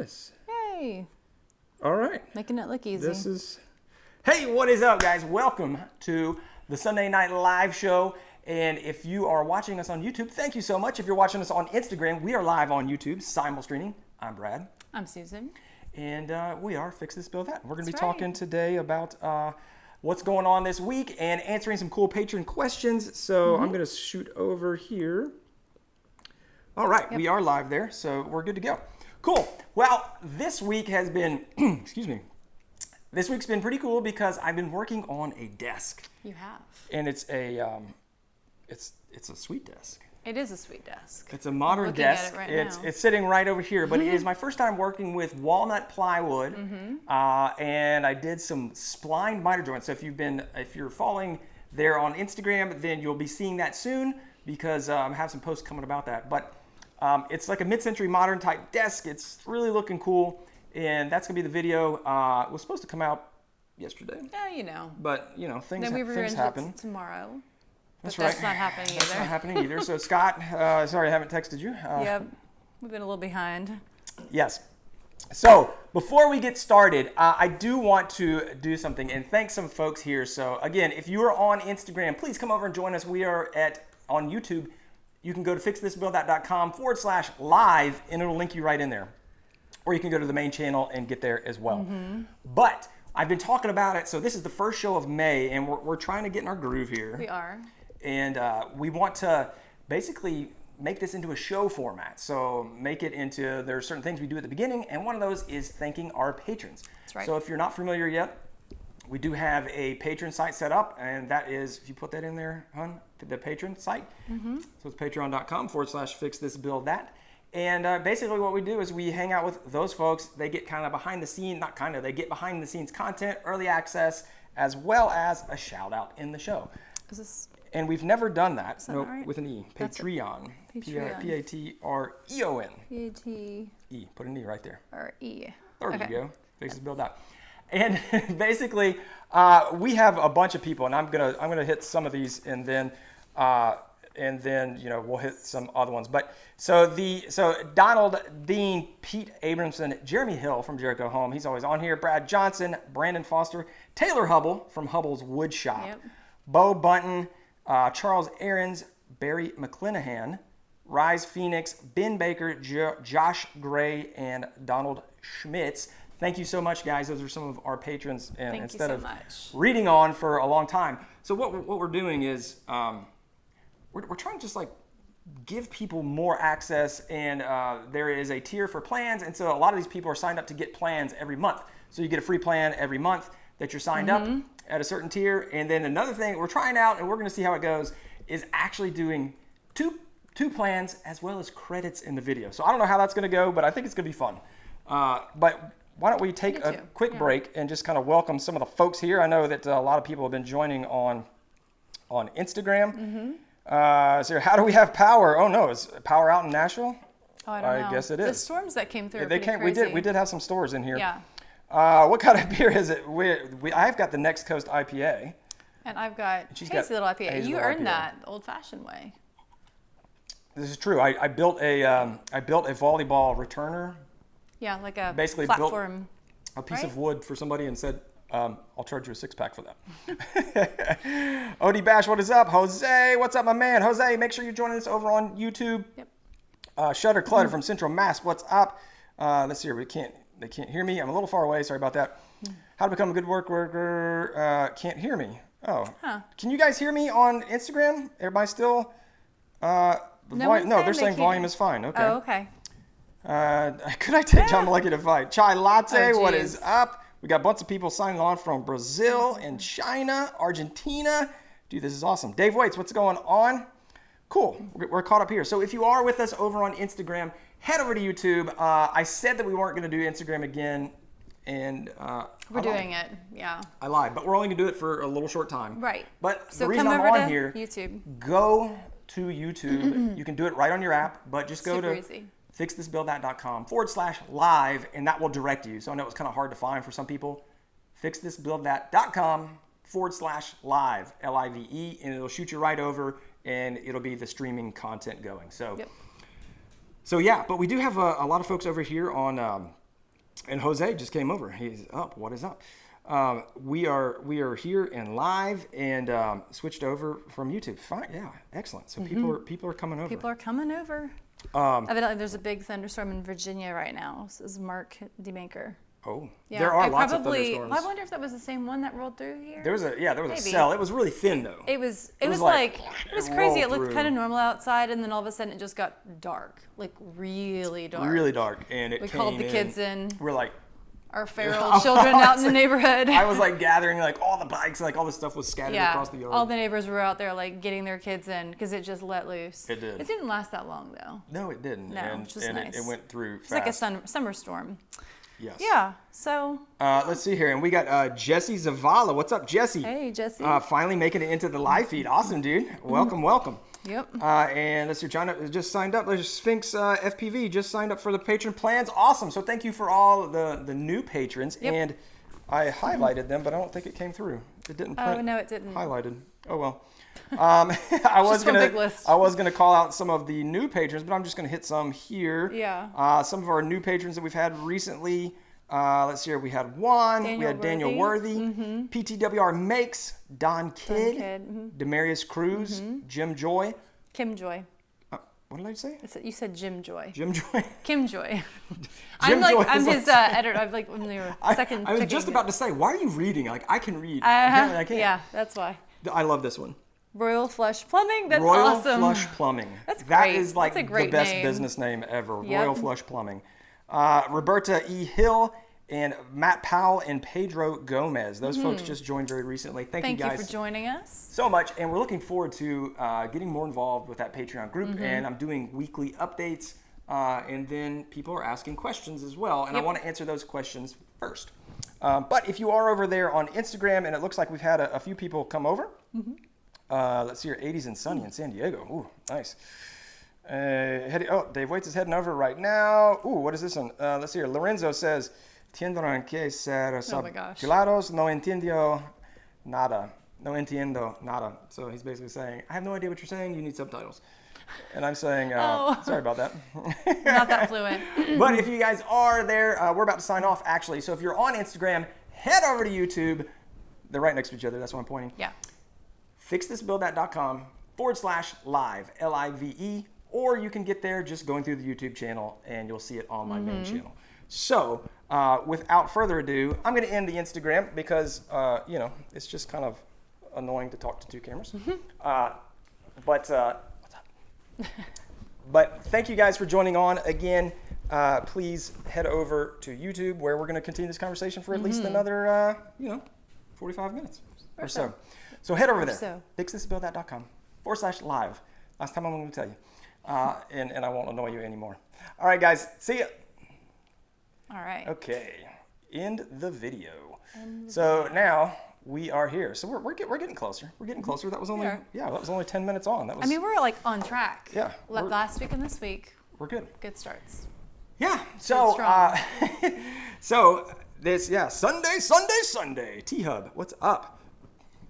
this. Yay. All right. Making it look easy. Hey, what is up, guys? Welcome to the Sunday Night Live show. And if you are watching us on YouTube, thank you so much. If you're watching us on Instagram, we are live on YouTube, simul streaming. I'm Brad. I'm Susan. And we are Fix This, Build That. We're going to be talking today about what's going on this week and answering some cool patron questions. So I'm going to shoot over here. All right, we are live there, so we're good to go. Cool. Well, this week has been, excuse me, this week's been pretty cool because I've been working on a desk. You have. And it's a, it's a sweet desk. It is a sweet desk. It's a modern desk. It's sitting right over here, but it is my first time working with walnut plywood, and I did some splined miter joints. So if you're following there on Instagram, then you'll be seeing that soon because I have some posts coming about that. But it's like a mid-century modern type desk. It's really looking cool, and that's gonna be the video. It was supposed to come out yesterday. Yeah, you know. But you know, things things happen. Tomorrow. That's right. That's not happening either. That's not happening either. So Scott, sorry I haven't texted you. Yep, we've been a little behind. Yes. So before we get started, I do want to do something and thank some folks here. So again, if you are on Instagram, please come over and join us. We are on YouTube. You can go to fixthisbuildthat.com/live and it'll link you right in there. Or you can go to the main channel and get there as well. But I've been talking about it. So this is the first show of May and we're trying to get in our groove here. We are. And we want to basically make this into a show format. So make it into, there are certain things we do at the beginning, and one of those is thanking our patrons. That's right. So if you're not familiar yet, we do have a patron site set up, and that is, if you put that in there, hon, the patron site. So it's patreon.com/fixthisbuildthat. And basically what we do is we hang out with those folks. They get kind of behind the scenes, they get behind the scenes content, early access, as well as a shout out in the show. Is this... And we've never done that. Nope, right? With an E. Patreon. Patreon. P-A-T-R-E-O-N. P-A-T... E. Put an E right there. Or E. There you go. Fix this, build that. And basically, we have a bunch of people, and I'm gonna hit some of these, and then you know we'll hit some other ones. But so Donald, Dean, Pete Abramson, Jeremy Hill from Jericho Home. He's always on here. Brad Johnson, Brandon Foster, Taylor Hubble from Hubble's Wood Shop. Yep. Bo Bunton, Charles Aarons, Barry McClanahan, Rise Phoenix, Ben Baker, Josh Gray, and Donald Schmitz. Thank you so much, guys. Those are some of our patrons. And Thank instead you so of much. reading on for a long time. So what we're doing is we're trying to just like give people more access, and there is a tier for plans. And so a lot of these people are signed up to get plans every month. So you get a free plan every month that you're signed up at a certain tier. And then another thing we're trying out, and we're going to see how it goes, is actually doing two plans as well as credits in the video. So I don't know how that's going to go, but I think it's going to be fun. But why don't we take a quick break and just kind of welcome some of the folks here. I know that a lot of people have been joining on Instagram. So how do we have power? Oh no, is power out in Nashville? Oh, I don't know. I guess it is. The storms that came through. They came. Crazy. We did have some stores in here. Yeah. What kind of beer is it? I've got the Next Coast IPA. And I've got Hazy Little IPA. You earned that the old-fashioned way. This is true. I built a volleyball returner. Yeah, like a basically platform. Built a piece of wood for somebody and said, I'll charge you a 6-pack for that. Odie Bash, what is up? Jose, what's up, my man? Jose, make sure you're joining us over on YouTube. Yep. Shutter Clutter from Central Mass, what's up? Let's see here. They can't hear me. I'm a little far away. Sorry about that. How to become a good worker. Can't hear me. Oh. Huh. Can you guys hear me on Instagram? Everybody still? No, they're saying volume is fine. Okay. Oh, okay. Could I take John Malecki to fight? Chai Latte, what is up? We got a bunch of people signing on from Brazil and China, Argentina. Dude, this is awesome. Dave Waits, what's going on? Cool. We're caught up here. So if you are with us over on Instagram, head over to YouTube. I said that we weren't going to do Instagram again, and we're doing it. Yeah. I lied, but we're only going to do it for a little short time. Right. But so the reason come I'm over on to here, YouTube. Go to YouTube. You can do it right on your app, but just go Super to easy. fixthisbuildthat.com/live, and that will direct you. So I know it's kind of hard to find for some people. fixthisbuildthat.com/live, L-I-V-E, and it'll shoot you right over, and it'll be the streaming content going. So, yep. So yeah, but we do have a lot of folks over here on And Jose just came over. He's up. What is up? We are here and live and switched over from YouTube. Fine, yeah, excellent. So people are coming over. People are coming over. Evidently, there's a big thunderstorm in Virginia right now. This is Mark DeMaker. Oh, yeah. There are lots of thunderstorms. I wonder if that was the same one that rolled through here. There was a cell. It was really thin though. It was crazy. It looked kind of normal outside, and then all of a sudden it just got dark, like really dark. Really dark, and we called the kids in. We're like, our feral children out in the neighborhood. I was like gathering like all the bikes, like all the stuff was scattered across the yard. All the neighbors were out there like getting their kids in because it just let loose. It did. It didn't last that long though. No, it didn't. No, which is nice. It went through fast. It's like a summer storm. Yes. Yeah. So. Let's see here, and we got Jesse Zavala. What's up, Jesse? Hey, Jesse. Finally making it into the live feed. Awesome, dude. Welcome. Yep. And let's see, John just signed up. There's Sphinx FPV just signed up for the patron plans. Awesome. So thank you for all the new patrons. Yep. And I highlighted them, but I don't think it came through. It didn't print. Oh no, it didn't. Highlighted. Oh well. I was gonna call out some of the new patrons, but I'm just gonna hit some here. Yeah. Some of our new patrons that we've had recently. Let's see here. We had Juan. We had Daniel Worthy. PTWR Makes. Don Kidd. Demarius Cruz. Jim Joy. Kim Joy. What did I say? You said Jim Joy. Jim Joy. Kim Joy. I'm his editor. I'm like when they were second. I was just about to say, why are you reading? Like I can read. I can't. Yeah, that's why. I love this one. Royal Flush Plumbing. That's Royal awesome. Flush Plumbing. That's great. That is like the best name. business name ever. Yep. Royal Flush Plumbing. Roberta E. Hill and Matt Powell and Pedro Gomez. Those folks just joined very recently. Thank you guys. Thank you for joining us. So much, and we're looking forward to getting more involved with that Patreon group. And I'm doing weekly updates, and then people are asking questions as well, and I want to answer those questions first. But if you are over there on Instagram, and it looks like we've had a few people come over. Let's see here, 80s and sunny in San Diego. Ooh, nice. Dave Waits is heading over right now. Ooh, what is this one? Let's see here. Lorenzo says, tendrán que ser subtitulados, no entiendo nada. No entiendo nada. So he's basically saying, I have no idea what you're saying. You need subtitles. And I'm saying, sorry about that. Not that fluent. But if you guys are there, we're about to sign off actually. So if you're on Instagram, head over to YouTube. They're right next to each other. That's why I'm pointing. Yeah. fixthisbuild.com/live, L-I-V-E. Or you can get there just going through the YouTube channel and you'll see it on my main channel. So without further ado, I'm going to end the Instagram because, it's just kind of annoying to talk to two cameras. What's up? But thank you guys for joining on again. Please head over to YouTube where we're going to continue this conversation for at least another, 45 minutes or so. So head over there, fixthisbuild.com/live. Last time I'm going to tell you. And I won't annoy you anymore. All right, guys. See ya. All right. Okay. End the video. So now we are here. So we're getting closer. We're getting closer. That was only that was only 10 minutes on. That was. I mean, we're like on track. Yeah. Last week and this week. We're good. Good starts. Yeah. So this Sunday. T-Hub. What's up?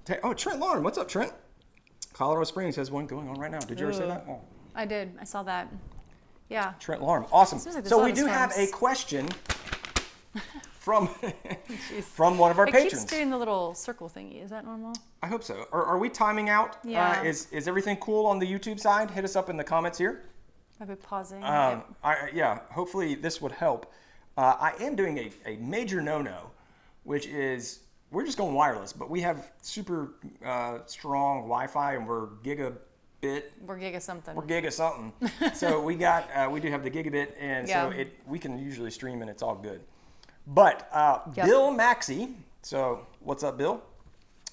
Trent Lauren. What's up, Trent? Colorado Springs has one going on right now. Did you ever say that? Oh. I did. I saw that. Yeah. Trent Lauren. Awesome. Like so we do have a question from one of our patrons. It keeps doing the little circle thingy. Is that normal? I hope so. Are we timing out? Yeah. Is everything cool on the YouTube side? Hit us up in the comments here. I've been pausing. Hopefully this would help. I am doing a major no-no, which is we're just going wireless, but we have super strong Wi-Fi and we're gigabit. We're giga something. So we do have the gigabit, and so we can usually stream and it's all good. But Bill Maxey, so what's up, Bill?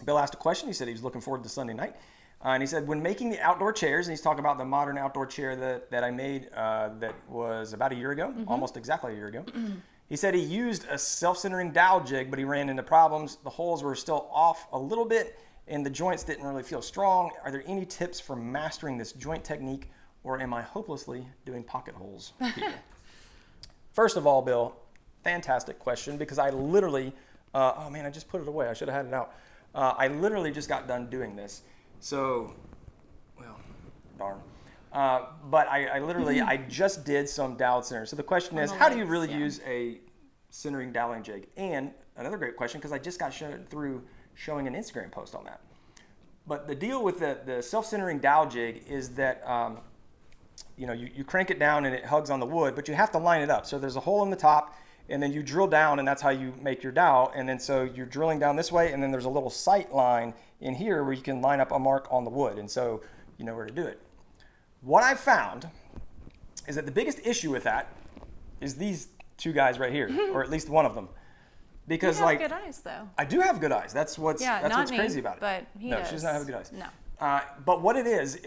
Bill asked a question. He said he was looking forward to Sunday night. And he said, when making the outdoor chairs, and he's talking about the modern outdoor chair that I made that was about a year ago, almost exactly a year ago. He said he used a self-centering dowel jig, but he ran into problems. The holes were still off a little bit, and the joints didn't really feel strong. Are there any tips for mastering this joint technique, or am I hopelessly doing pocket holes here? First of all, Bill, fantastic question, because I literally, I just put it away. I should have had it out. I literally just got done doing this. So, well, darn. But I literally, I just did some dowel centers. So the question is, how do you really use a self-centering doweling jig? And another great question, because I just got through showing an Instagram post on that. But the deal with the self-centering dowel jig is that you crank it down and it hugs on the wood, but you have to line it up. So there's a hole in the top, and then you drill down, and that's how you make your dowel. And then so you're drilling down this way, and then there's a little sight line in here where you can line up a mark on the wood, and so you know where to do it. What I've found is that the biggest issue with that is these two guys right here, or at least one of them. Because you have good eyes, though. I do have good eyes. That's what's crazy about it. But he does. She does not have good eyes. No. But what it is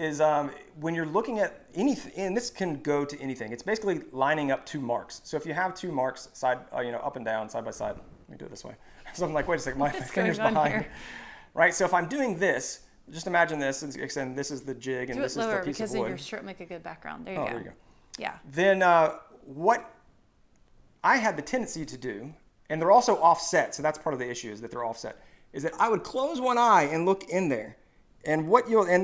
when you're looking at anything, and this can go to anything. It's basically lining up two marks. So if you have two marks side, up and down, side by side. Let me do it this way. So I'm like, wait a second, my finger's behind. Here? Right. So if I'm doing this, just imagine this, and this is the jig, and this is the piece of wood. Because then your shirt make a good background. There you go. There you go. Yeah. Then what I had the tendency to do, and they're also offset, so that's part of the issue, is that they're offset, is that I would close one eye and look in there. And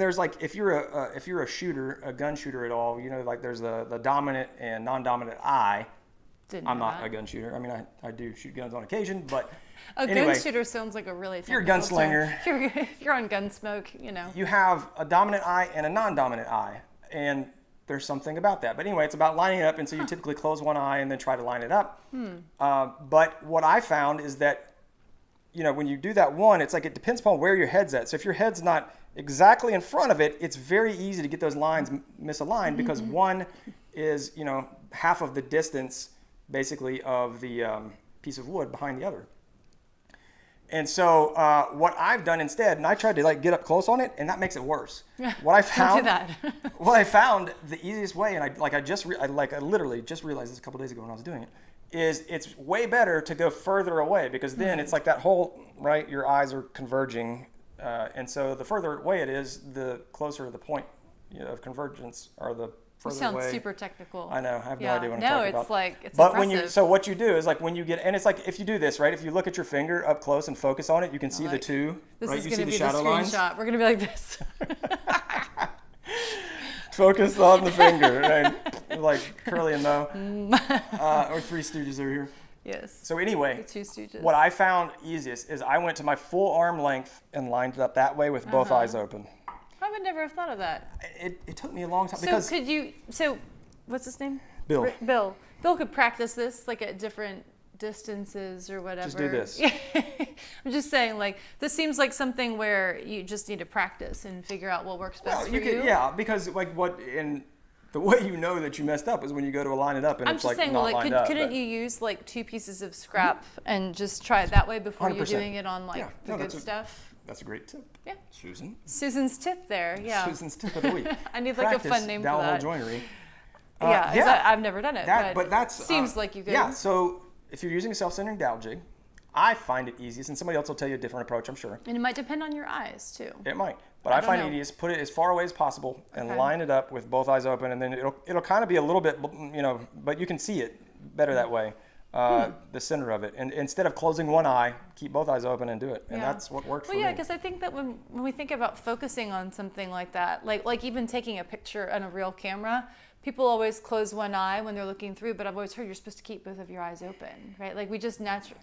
there's like, if you're a shooter, a gun shooter at all, like there's the dominant and non-dominant eye. I'm not a gun shooter. I mean, I do shoot guns on occasion, but gun shooter sounds like a really if you're a gunslinger. If you're on Gunsmoke, You have a dominant eye and a non-dominant eye, and there's something about that. But anyway, it's about lining it up, and so you typically close one eye and then try to line it up. But what I found is that, when you do that one, it's like it depends upon where your head's at. So if your head's not exactly in front of it, it's very easy to get those lines misaligned because one is, half of the distance, basically, of the piece of wood behind the other. And so what I've done instead, and I tried to get up close on it, and that makes it worse. What I found, don't do that. what I found the easiest way, and I literally just realized this a couple days ago when I was doing it, is it's way better to go further away because then it's like that whole, right, your eyes are converging. And so the further away it is, the closer the point of convergence, or the further You sound away. super technical. I know. I have no idea what I'm talking about. It's but impressive. so what you do is when you get, and it's like if you do this, right? If you look at your finger up close and focus on it, you can see the two. This right? is You going to see be the shadow the lines. screenshot. We're going to be like this. Focus on the finger, right? Like Curly and Moe, or Three Stooges over here. Yes. So anyway, The Two Stooges. what I found easiest is I went to my full arm length and lined it up that way with both eyes open. I would never have thought of that. It took me a long time So what's his name? Bill. Bill could practice this at different distances or whatever. Just do this. I'm just saying, this seems like something where you just need to practice and figure out what works best for you. Yeah, because the way you know that you messed up is when you go to line it up and it's not lined up. Couldn't you use two pieces of scrap and just try it that way before 100%. you're doing it on the good stuff? That's a great tip. Yeah. Susan's tip there. Yeah. Susan's tip of the week. I need a fun name for that. Joinery. I've never done it, but that seems like you could. Yeah. So if you're using a self-centering dowel jig, I find it easiest, and somebody else will tell you a different approach, I'm sure. And it might depend on your eyes too. It might, but I find it easiest. Put it as far away as possible and line it up with both eyes open, and then it'll kind of be a little bit, but you can see it better that way. The center of it, and instead of closing one eye, keep both eyes open and do it, and that's what worked for me. Well, yeah, because I think that when we think about focusing on something like that, like even taking a picture on a real camera, people always close one eye when they're looking through, but I've always heard you're supposed to keep both of your eyes open, right? We just naturally,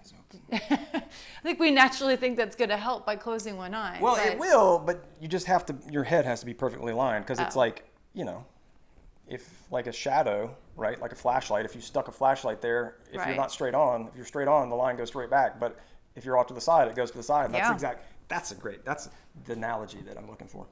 I think we naturally think that's going to help by closing one eye. Well, it will, but you just have to. Your head has to be perfectly lined because it's if like a shadow, right? Like a flashlight. If you stuck a flashlight there, if you're not straight on, if you're straight on, the line goes straight back. But if you're off to the side, it goes to the side. That's That's the analogy that I'm looking for.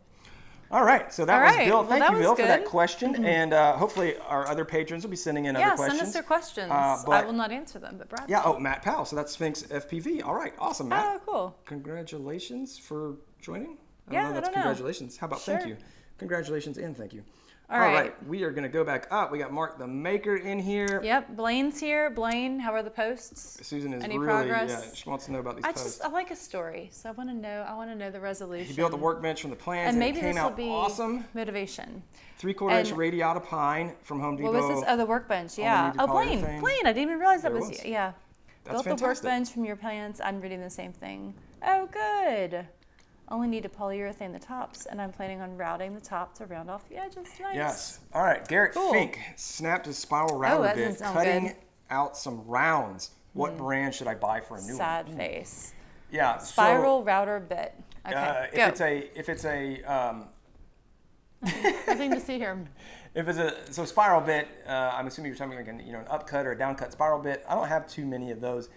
All right, so that was Bill. Thank you, Bill, for that question. And hopefully our other patrons will be sending in other questions. Yeah, send us their questions. I will not answer them, but Brad. Yeah, Matt Powell. So that's Sphinx FPV. All right, awesome, Matt. Oh, cool. Congratulations for joining. I don't know. Congratulations. How about thank you? Congratulations and thank you. All right, we are going to go back up. We got Mark the Maker in here. Yep, Blaine's here. Blaine, how are the posts? Susan is Any really, progress? She wants to know about these posts. I like a story, so I want to know the resolution. He built the workbench from the plans, and maybe it came this will out be awesome. Motivation. 3/4 inch radiata pine from Home Depot. What was this? Oh, the workbench. Yeah. Oh, Blaine. I didn't even realize that was. Yeah. That's Built the workbench from your plans. I'm reading the same thing. Oh, good. Only need to polyurethane the tops, and I'm planning on routing the top to round off the edges. Nice. Yes. All right. Garrett Fink snapped his spiral router bit, cutting out some rounds. What brand should I buy for a new Sad one? face. Yeah. Spiral router bit. Okay, go. If it's a Nothing to see here. If it's a spiral bit, I'm assuming you're talking like an upcut or a downcut spiral bit. I don't have too many of those,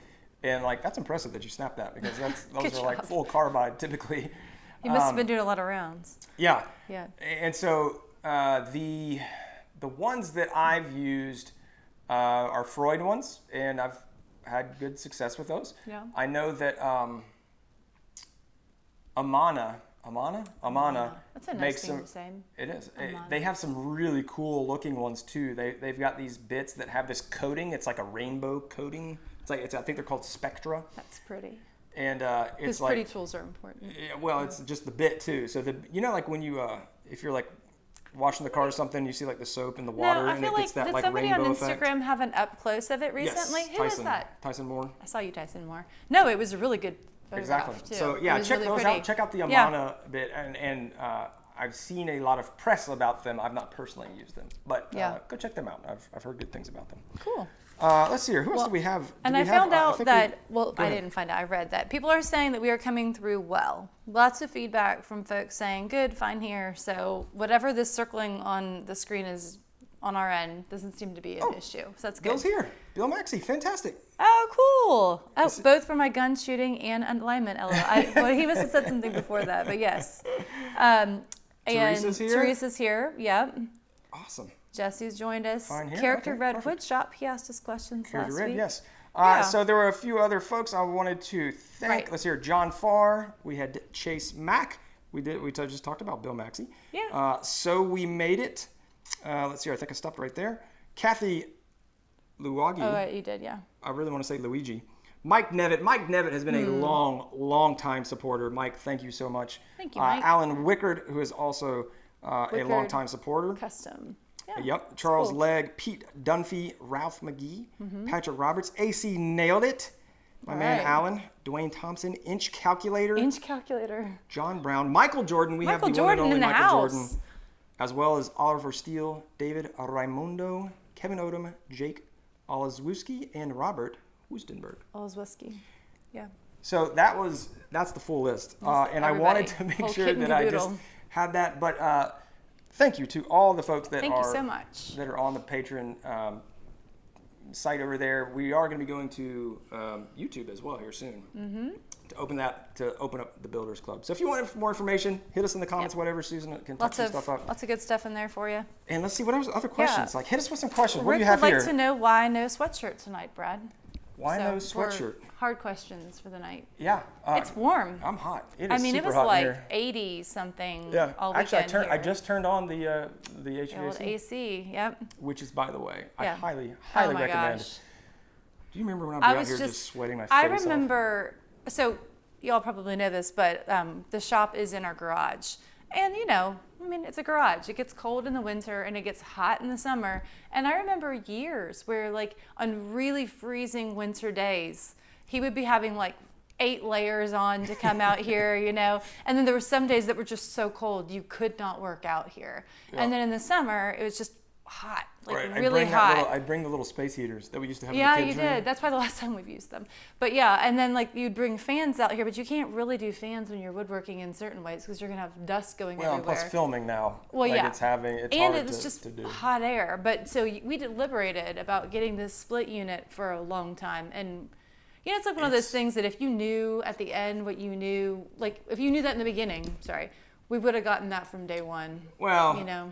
and like that's impressive that you snapped that because those are like full carbide typically. You must have been doing a lot of rounds. Yeah. Yeah. And so the ones that I've used are Freud ones, and I've had good success with those. Yeah. I know that Amana That's a nice makes thing some. to say. It is. Amana. They have some really cool looking ones too. They've got these bits that have this coating. It's like a rainbow coating. I think they're called Spectra. That's pretty. And it's Because like pretty tools are important. well, it's just the bit too. So like when you if you're like washing the car or something, you see like the soap in the water, No, I and feel it gets that did like somebody rainbow on effect. Instagram have an up close of it recently? Yes, Who was that? Tyson Moore. I saw you, Tyson Moore. No, it was a really good photograph Exactly. too. So It yeah, was check really those pretty. out. Check out the Amana bit, and I've seen a lot of press about them. I've not personally used them, but go check them out. I've heard good things about them. Cool. Let's see here. Who else do we have? And I found out that, Go I ahead. didn't find out, I read that people are saying that we are coming through well. Lots of feedback from folks saying, good, fine here. So whatever this circling on the screen is on our end doesn't seem to be an issue. So that's good. Bill's here. Bill Maxey, fantastic. Oh, cool. Oh, both for my gun shooting and alignment. Well, he must have said something before that, but yes. Teresa's here? Teresa's here, yep. Awesome. Jesse's joined us. Fine here. Character Okay, Red perfect. Wood Shop. He asked us questions Character last Red, week. yes. Yeah. So there were a few other folks I wanted to thank. Right. Let's hear John Farr. We had Chase Mack. We just talked about Bill Maxey. Yeah. So we made it. Let's see. I think I stopped right there. Kathy Luagi. Oh, right, you did, yeah. I really want to say Luigi. Mike Nevitt. Mike Nevitt has been a long time supporter. Mike, thank you so much. Thank you, Mike. Alan Wickard, who is also a Wickard. long time supporter. Custom. Yeah. Yep. Charles cool. Legg, Pete Dunphy, Ralph McGee, Patrick Roberts, AC nailed it. My man right. Alan, Dwayne Thompson, Inch Calculator, Inch calculator. John Brown, Michael Jordan. We Michael have the one and Jordan only in the Michael house. Jordan, as well as Oliver Steele, David Raimundo, Kevin Odom, Jake Olazewski, and Robert Wustenberg. All's whiskey. Yeah. So that's the full list, and I wanted to make Whole sure kit and that I just caboodle. had that. But thank you to all the folks that Thank you are so much. that are on the Patron site over there. We are going to be going to YouTube as well here soon to open up the Builders Club. So if you want more information, hit us in the comments. Whatever, Susan can touch some stuff up. Lots of good stuff in there for you. And let's see what other questions. Like hit us with some questions. What Rick do you have would here? like to know why no sweatshirt tonight, Brad. Why no for sweatshirt? Hard questions for the night. Yeah, It's warm. I'm hot. It is I mean, it super was hot in like here. 80 something Yeah, all actually, weekend I here. just turned on the The old HVAC, AC. Yep. which is, by the way, I Yeah. highly Oh my recommend. gosh. Do you remember when I I'd be out was here just just sweating my face I off? remember. So y'all probably know this, but the shop is in our garage, and I mean, it's a garage. It gets cold in the winter and it gets hot in the summer. And I remember years where, like, on really freezing winter days, he would be having like 8 layers on to come out here, And then there were some days that were just so cold you could not work out here. Yeah. And then in the summer, it was just hot, like Right, really hot. I'd bring the little space heaters that we used to have Yeah, in the you kids' room. did. That's why the last time we've used them. But yeah, and then like you'd bring fans out here, but you can't really do fans when you're woodworking in certain ways because you're gonna have dust going Well, and everywhere. plus filming now. Well, like yeah. It's and hard it was to, just to do. hot air. But so we deliberated about getting this split unit for a long time, and it's like one of those things that if you knew at the end what you knew, like if you knew that in the beginning, we would have gotten that from day one. Well, yeah,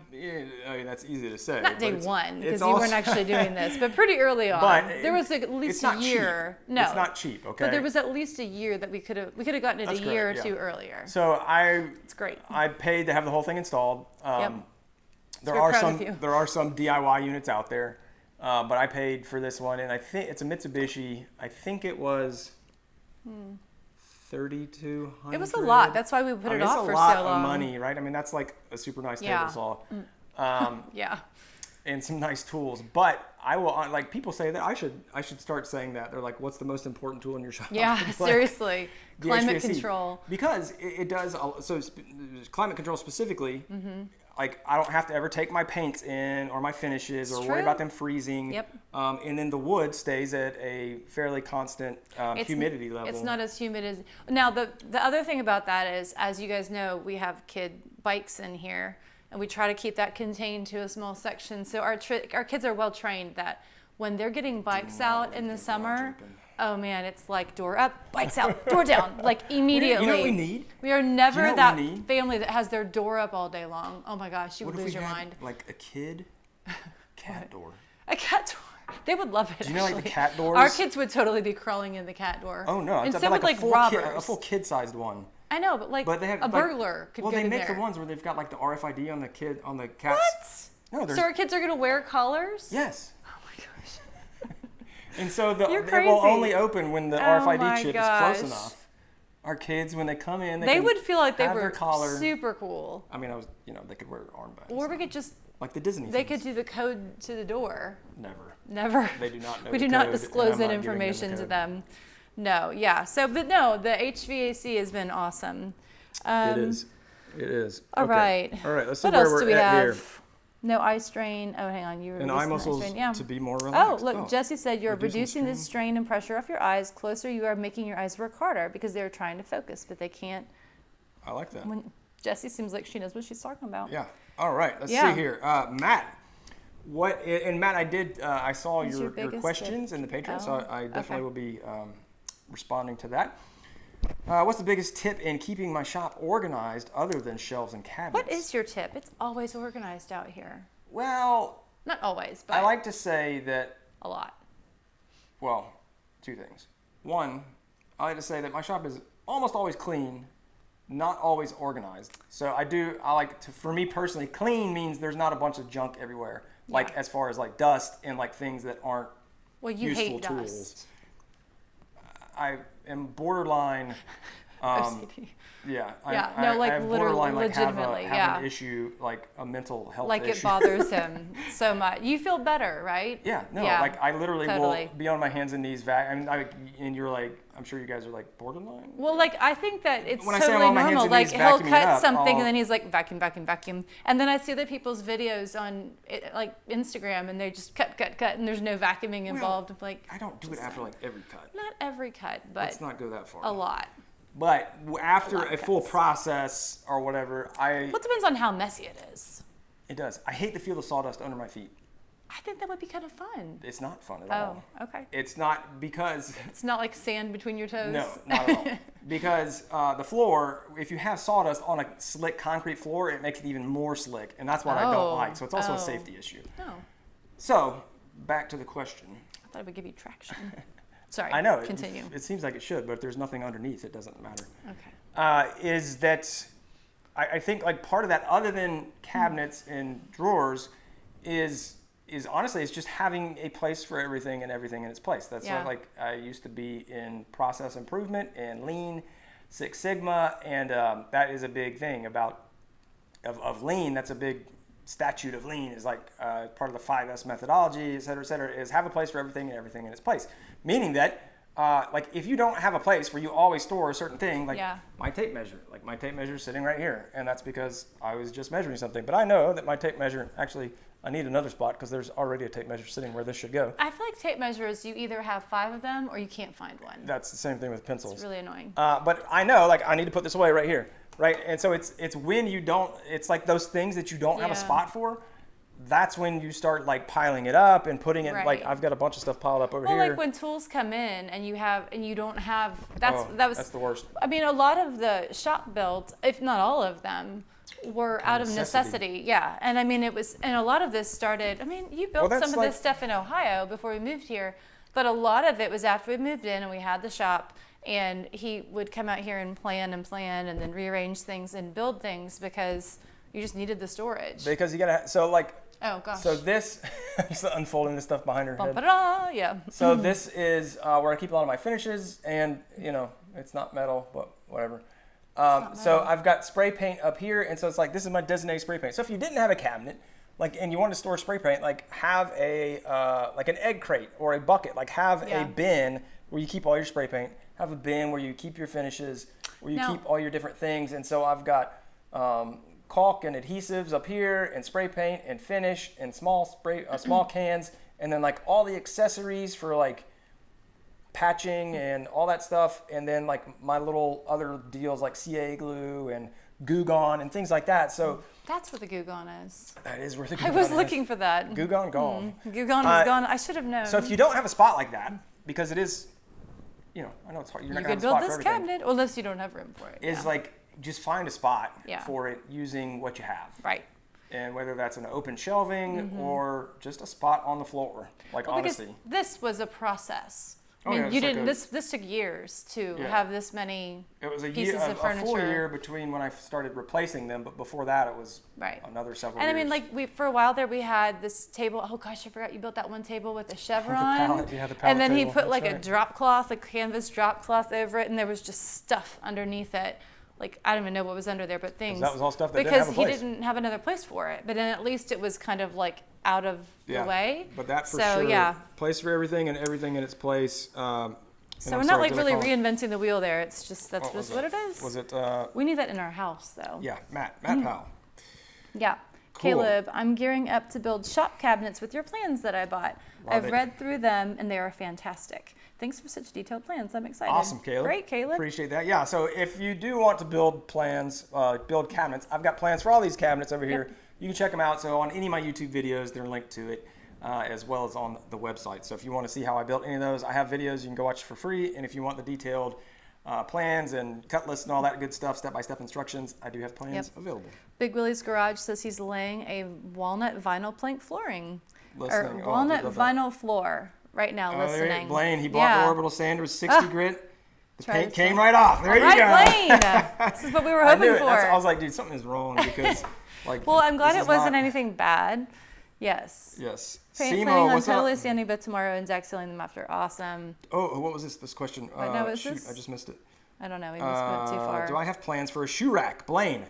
I mean, that's easy to say. not but day it's- one because it's you also- weren't actually doing this, but pretty early on. But there was at it's least not a year. cheap. No, It's not cheap, okay? But there was at least a year that we could have gotten it That's a year correct, or yeah. two earlier. So It's great. I paid to have the whole thing installed. Yep. There We're are proud some of you. there are some DIY units out there, but I paid for this one, and I think it's a Mitsubishi. I think it was $3,200. It was a lot. That's why we put it off for so long. It's a lot of money, right? I mean, that's like a super nice Yeah. table saw. Yeah. And some nice tools, but I will like people say that I should start saying that. They're like, what's the most important tool in your shop? Yeah, It's like, seriously. the Climate HVAC. control. Because it does, so climate control specifically, like I don't have to ever take my paints in or my finishes or worry true. about them freezing. Yep. And then the wood stays at a fairly constant humidity level. It's not as humid as now. The other thing about that is, as you guys know, we have kid bikes in here, and we try to keep that contained to a small section. So our kids are well trained that when they're getting bikes out in the summer, oh man, it's like door up, bikes out, door down, like immediately. You know what we need? We are never You know what that we need? family that has their door up all day long. Oh my gosh, you would What if lose we your had, mind. like a kid cat door? A cat door. They would love it. Do you know like the actually. cat doors? Our kids would totally be crawling in the cat door. Oh no! And It's so would like robbers. a full kid-sized one. I know, but like They have a burglar could well, get they in make there. the ones where they've got like the RFID on the cat's. What? No, there's So our kids are gonna wear collars? yes. Oh my gosh. And so it You're will crazy. only open when the Oh RFID my chip gosh. is close enough. Our kids, when they come in, They can would feel like they have their were collar. super cool. I mean, they could wear armbands. Or we could just like the Disney. they things. could do the code to the door. Never. Never. They do not know We the do not code, disclose and that I'm not giving them the information to code. them. No, yeah. So, but no, the HVAC has been awesome. It is. It is. All Okay. right. All right. Let's see What where else we're do we at have? here. No eye strain. Oh, hang on. You were And reducing eye the muscles strain. Yeah. to be more Oh, relaxed. look, Jesse said you're reducing reducing the strain and pressure off your eyes. Closer you are making your eyes work harder because they're trying to focus, but they can't. I like that. When Jessie seems like she knows what she's talking about. Yeah. All right. Let's Yeah. see here. Matt. Matt, I saw What's your your biggest questions in the Patreon, so Oh, I definitely okay. will be responding to that. What's the biggest tip in keeping my shop organized other than shelves and cabinets? What is your tip? It's always organized out here. Well, Not always, but I like to say that, a lot. well, two things. One, I like to say that my shop is almost always clean, not always organized. So for me personally, clean means there's not a bunch of junk everywhere. Like Yeah. as far as like dust and like things that aren't Well, you useful hate tools. dust. I am borderline. OCD. Yeah. Yeah, I, no, I like have literally, borderline, like, legitimately, have yeah. an issue, like a mental health Like issue. it bothers him so much. You feel better, right? Yeah, no, Yeah, like I literally totally. will be on my hands and knees and you're like, I'm sure you guys are like borderline. Well, like I think that it's When I say I'm totally on my hands normal. and Like knees he'll vacuuming cut up, something I'll- and then he's like vacuum, vacuum, vacuum, and then I see other people's videos on like Instagram and they just cut, and there's no vacuuming involved. I'm like, I don't do it after like every cut. not every cut, but Let's not go that far. a lot. But after lot of a full cuts. process or whatever, Well, it depends on how messy it is. it does. I hate to feel the sawdust under my feet. I think that would be kind of fun. It's not fun at Oh, all. okay. It's not because It's not like sand between your toes. no, not at all. Because the floor, if you have sawdust on a slick concrete floor, it makes it even more slick, and that's what I Oh. don't like. So it's also Oh. a safety issue. No, So back to the question. I thought it would give you traction. Sorry. I know. Continue. It seems like it should, but if there's nothing underneath, it doesn't matter. Okay. Is that I think like part of that, other than cabinets and drawers, is honestly it's just having a place for everything and everything in its place. That's Yeah. what, like I used to be in process improvement and Lean, Six Sigma, and that is a big thing about of Lean. That's a big statute of Lean, is like part of the 5S methodology, et cetera, is have a place for everything and everything in its place. Meaning that like if you don't have a place where you always store a certain thing, like Yeah. my tape measure, like my tape measure is sitting right here, and that's because I was just measuring something. But I know that my tape measure, actually I need another spot because there's already a tape measure sitting where this should go. I feel like tape measures, you either have 5 of them or you can't find one. That's the same thing with pencils. It's really annoying. But I know, like, I need to put this away right here, right? And so it's when you don't, it's like those things that you don't have a Yeah. spot for. That's when you start like piling it up and putting it, like Right. I've got a bunch of stuff piled up over Well, here. like when tools come in and you don't have, Oh, that was that's the worst. I mean, a lot of the shop builds, if not all of them, were out of necessity. Yeah, and I mean and a lot of this started. I mean, you built that's some of like- this stuff in Ohio before we moved here, but a lot of it was after we moved in and we had the shop. And he would come out here and plan and then rearrange things and build things because you just needed the storage. Because you gotta, so like, Oh gosh. so this, I'm just unfolding this stuff behind her head. Ba-da-da, yeah. So this is where I keep a lot of my finishes, and you know, it's not metal, but whatever. So I've got spray paint up here, and so it's like, this is my designated spray paint. So if you didn't have a cabinet, like, and you wanted to store spray paint, like have a, like an egg crate or a bucket, like have Yeah. a bin where you keep all your spray paint, have a bin where you keep your finishes, where you Now- keep all your different things. And so I've got caulk and adhesives up here, and spray paint and finish and small cans, and then like all the accessories for like patching and all that stuff, and then like my little other deals like CA glue and Goo Gone and things like that. So that's where the Goo Gone is. that is where the Goo Gone is. I was looking for that. Goo Gone gone. Goo Gone is gone. I should have known. So if you don't have a spot like that, because it is, you know, I know it's hard. You're not you gonna could have a build spot for this everything. cabinet, unless you don't have room for it. Is like just find a spot Yeah. for it using what you have. Right. And whether that's an open shelving or just a spot on the floor, like honestly. Because this was a process. I Oh, mean, yeah, you it's like didn't. This took years to Yeah. have this many It was a pieces year, of a furniture. full year between when I started replacing them, but before that it was Right. another several And I years. mean, like for a while there, we had this table. Oh gosh, I forgot you built that one table with the chevron. pallet, yeah, the pallet and then he table, put that's like a right. drop cloth, a canvas drop cloth over it, and there was just stuff underneath it. Like I don't even know what was under there, but things. that was all stuff that didn't because have a place. he didn't have another place for it. But then at least it was kind of like out of the way. But that for so, sure, yeah. place for everything and everything in its place. So we're not like really reinventing the wheel there. It's just that's was just what it is. Was it? We need that in our house though. Yeah, Matt Powell. Yeah. Cool. Caleb, I'm gearing up to build shop cabinets with your plans that I bought. Love I've it. read through them and they are fantastic. Thanks for such detailed plans. I'm excited. Awesome, Caleb. Great, Caleb. Appreciate that. Yeah, so if you do want to build cabinets, I've got plans for all these cabinets over here. You can check them out. So on any of my YouTube videos, they're linked to it, as well as on the website. So if you want to see how I built any of those, I have videos you can go watch for free. And if you want the detailed plans and cut lists and all that good stuff, step-by-step instructions, I do have plans available. Big Willie's Garage says he's laying a walnut vinyl plank flooring. Listening. Or walnut vinyl floor right now, There you go. listening. Blaine, he bought the orbital sanders, 60 grit. The Try paint this came one. right off. There you go. Blaine. This is what we were I hoping knew it. for. I was like, dude, something is wrong because, like. Well, I'm glad this it is wasn't not- anything bad. Yes. Yes. Planning Simo, on what's totally up? sanding but tomorrow and Zach sealing them after. Awesome. Oh, what was this question? now is shoot, this? I just missed it. I don't know. We must have went too far. Do I have plans for a shoe rack? Blaine.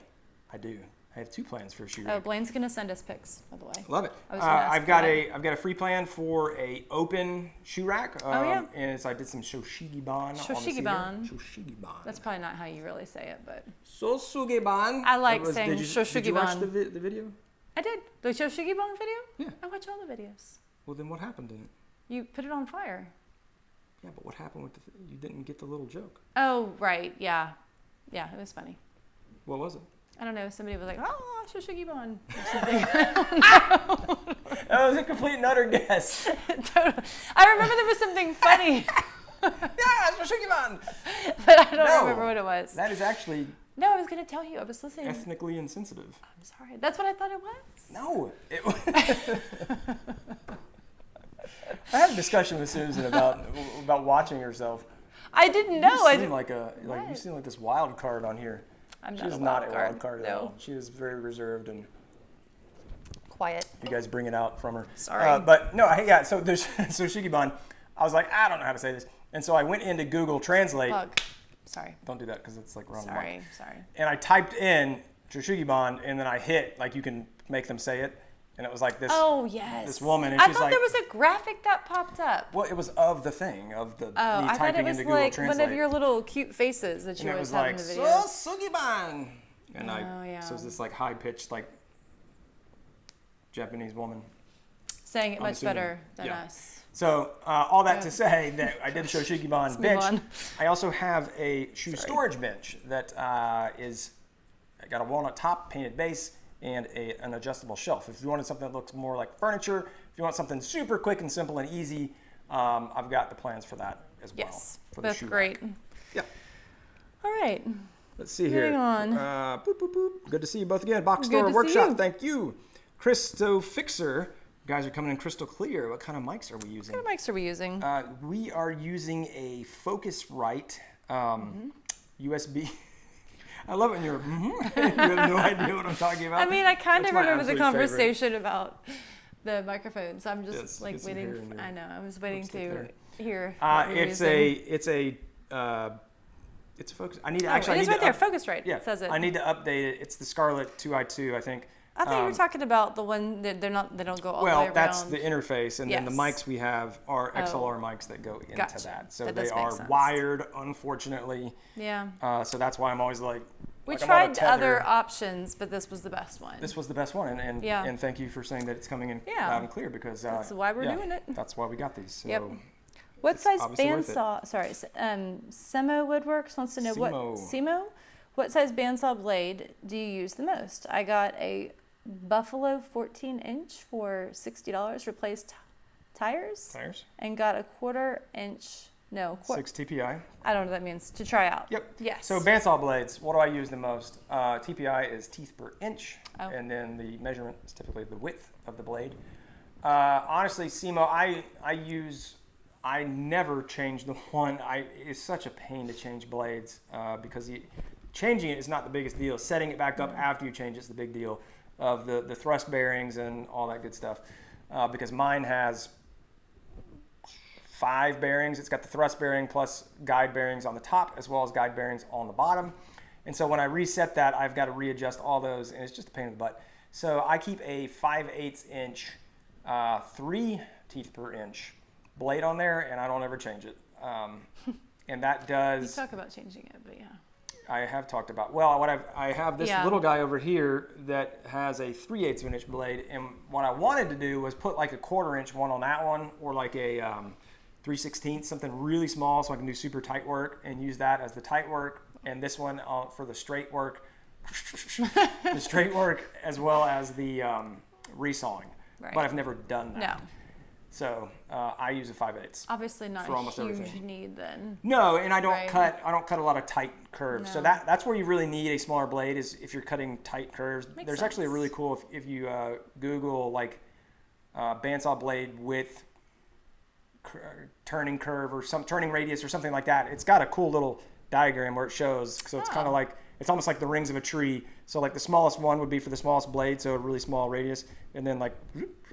I do. I have 2 plans for a shoe Oh, rack. Blaine's gonna send us pics, by the way. Love it. I was gonna ask I've for got that. I've got a free plan for a open shoe rack. yeah. And so I did some Shoshigiban. Shoshigiban. Shoshigiban. That's probably not how you really say it, but Shoshigiban. I like Did saying Did you watch Shoshigiban. the video? I did. The Shoshigiban video? Yeah. I watch all the videos. Well, then what happened in it? You put it on fire. Yeah, but what happened with you didn't get the little joke? Oh, right. Yeah. Yeah, it was funny. What was it? I don't know. Somebody was like, oh, Shoshigiban. Or something. That was a complete and utter guess. Totally. I remember there was something funny, Yeah, it's Shoshigiban. but I don't No. remember what it was. That is actually No, I was going to tell you. I was listening. ethnically insensitive. I'm sorry. That's what I thought it was. No. I had a discussion with Susan about watching herself. I didn't know. You I seem didn't. like you seem like this wild card on here. I'm She's not not a a wild wild card card, at no. all. She is very reserved and Quiet. you guys bring it out from her. Sorry. But no, yeah. So there's Shoshigiban. I was like, I don't know how to say this, and so I went into Google Translate. Bug. Sorry. Don't do that because it's like wrong. Sorry. Sorry. And I typed in Shoshigiban, and then I hit like you can make them say it, and it was like this. Oh, yes. This woman, and I she's thought like, there was a graphic that popped up. well, it was of the thing of the Oh, me I thought typing it was into Google like Translate. one of your little cute faces that you and it always was have like in the videos. Shoshigiban, and yeah. so it's this like high pitched like Japanese woman. Saying it much assuming. better than Yeah. us. So all that to say that I did a Shoshigiban move bench. on. I also have a shoe storage bench that is I got a walnut top, painted base, and an adjustable shelf. If you wanted something that looks more like furniture, if you want something super quick and simple and easy, I've got the plans for that as well. Yes. For the Both shoe great. rack. Yeah. All right. Let's see here. Moving on. Boop, boop, boop. Good to see you both again. Box Good Store to see Workshop. you. Thank you. Christo Fixer. You guys are coming in crystal clear. What kind of mics are we using? What mics are we using? We are using a Focusrite USB. I love it when you're, you have no idea what I'm talking about. I mean, I kind That's of my remember the absolute favorite. conversation about the microphones. I'm just Yes, like get some waiting. hair in your I know. I was waiting lipstick to there. hear. What you're It's using. it's a Focus. I need to Oh, actually. it I is need right to there. up- Focusrite. Yeah, It says it. I need to update it. It's the Scarlett 2i2, I think. I thought you were talking about the one that they don't go all the way Well, around. that's the interface, and then the Yes. mics we have are XLR Oh. mics that go into Gotcha. that. So That they does make are sense. wired, unfortunately. Yeah. So that's why I'm always like, We like I'm on a tried tether. other options, but this was the best one. This was the best one, and thank you for saying that it's coming in loud and clear, because that's why we're doing it. That's why we got these. So Yep. What size obviously worth bandsaw? Sorry, Semo Woodworks wants to know Semo. What size bandsaw blade do you use the most? I got a Buffalo 14-inch for $60. Replaced tires. And got a 6 TPI. I don't know what that means. To try out. Yep. Yes. So bandsaw blades, what do I use the most? TPI is teeth per inch, and then the measurement is typically the width of the blade. Honestly, Semo, I never change the one. It's such a pain to change blades because changing it is not the biggest deal. Setting it back up after you change it's the big deal of the thrust bearings and all that good stuff. Because mine has 5 bearings. It's got the thrust bearing plus guide bearings on the top as well as guide bearings on the bottom. And so when I reset that, I've got to readjust all those, and it's just a pain in the butt. So I keep a 5/8 inch, 3 teeth per inch blade on there, and I don't ever change it. And that does... You talk about changing it, but yeah. I have talked about, well, I have this little guy over here that has a 3/8 of an inch blade, and what I wanted to do was put like a 1/4 inch one on that one, or like a 3/16, something really small, so I can do super tight work and use that as the tight work, and this one for the straight work, the straight work as well as the resawing. Right. But I've never done that. No. So I use a 5/8. Obviously not a huge need then. No, and I don't cut a lot of tight curves. No. So that's where you really need a smaller blade, is if you're cutting tight curves. There's actually a really cool, if you Google like bandsaw blade width turning curve or some turning radius or something like that. It's got a cool little diagram where it shows. So it's kind of like, it's almost like the rings of a tree. So like the smallest one would be for the smallest blade, so a really small radius, and then like,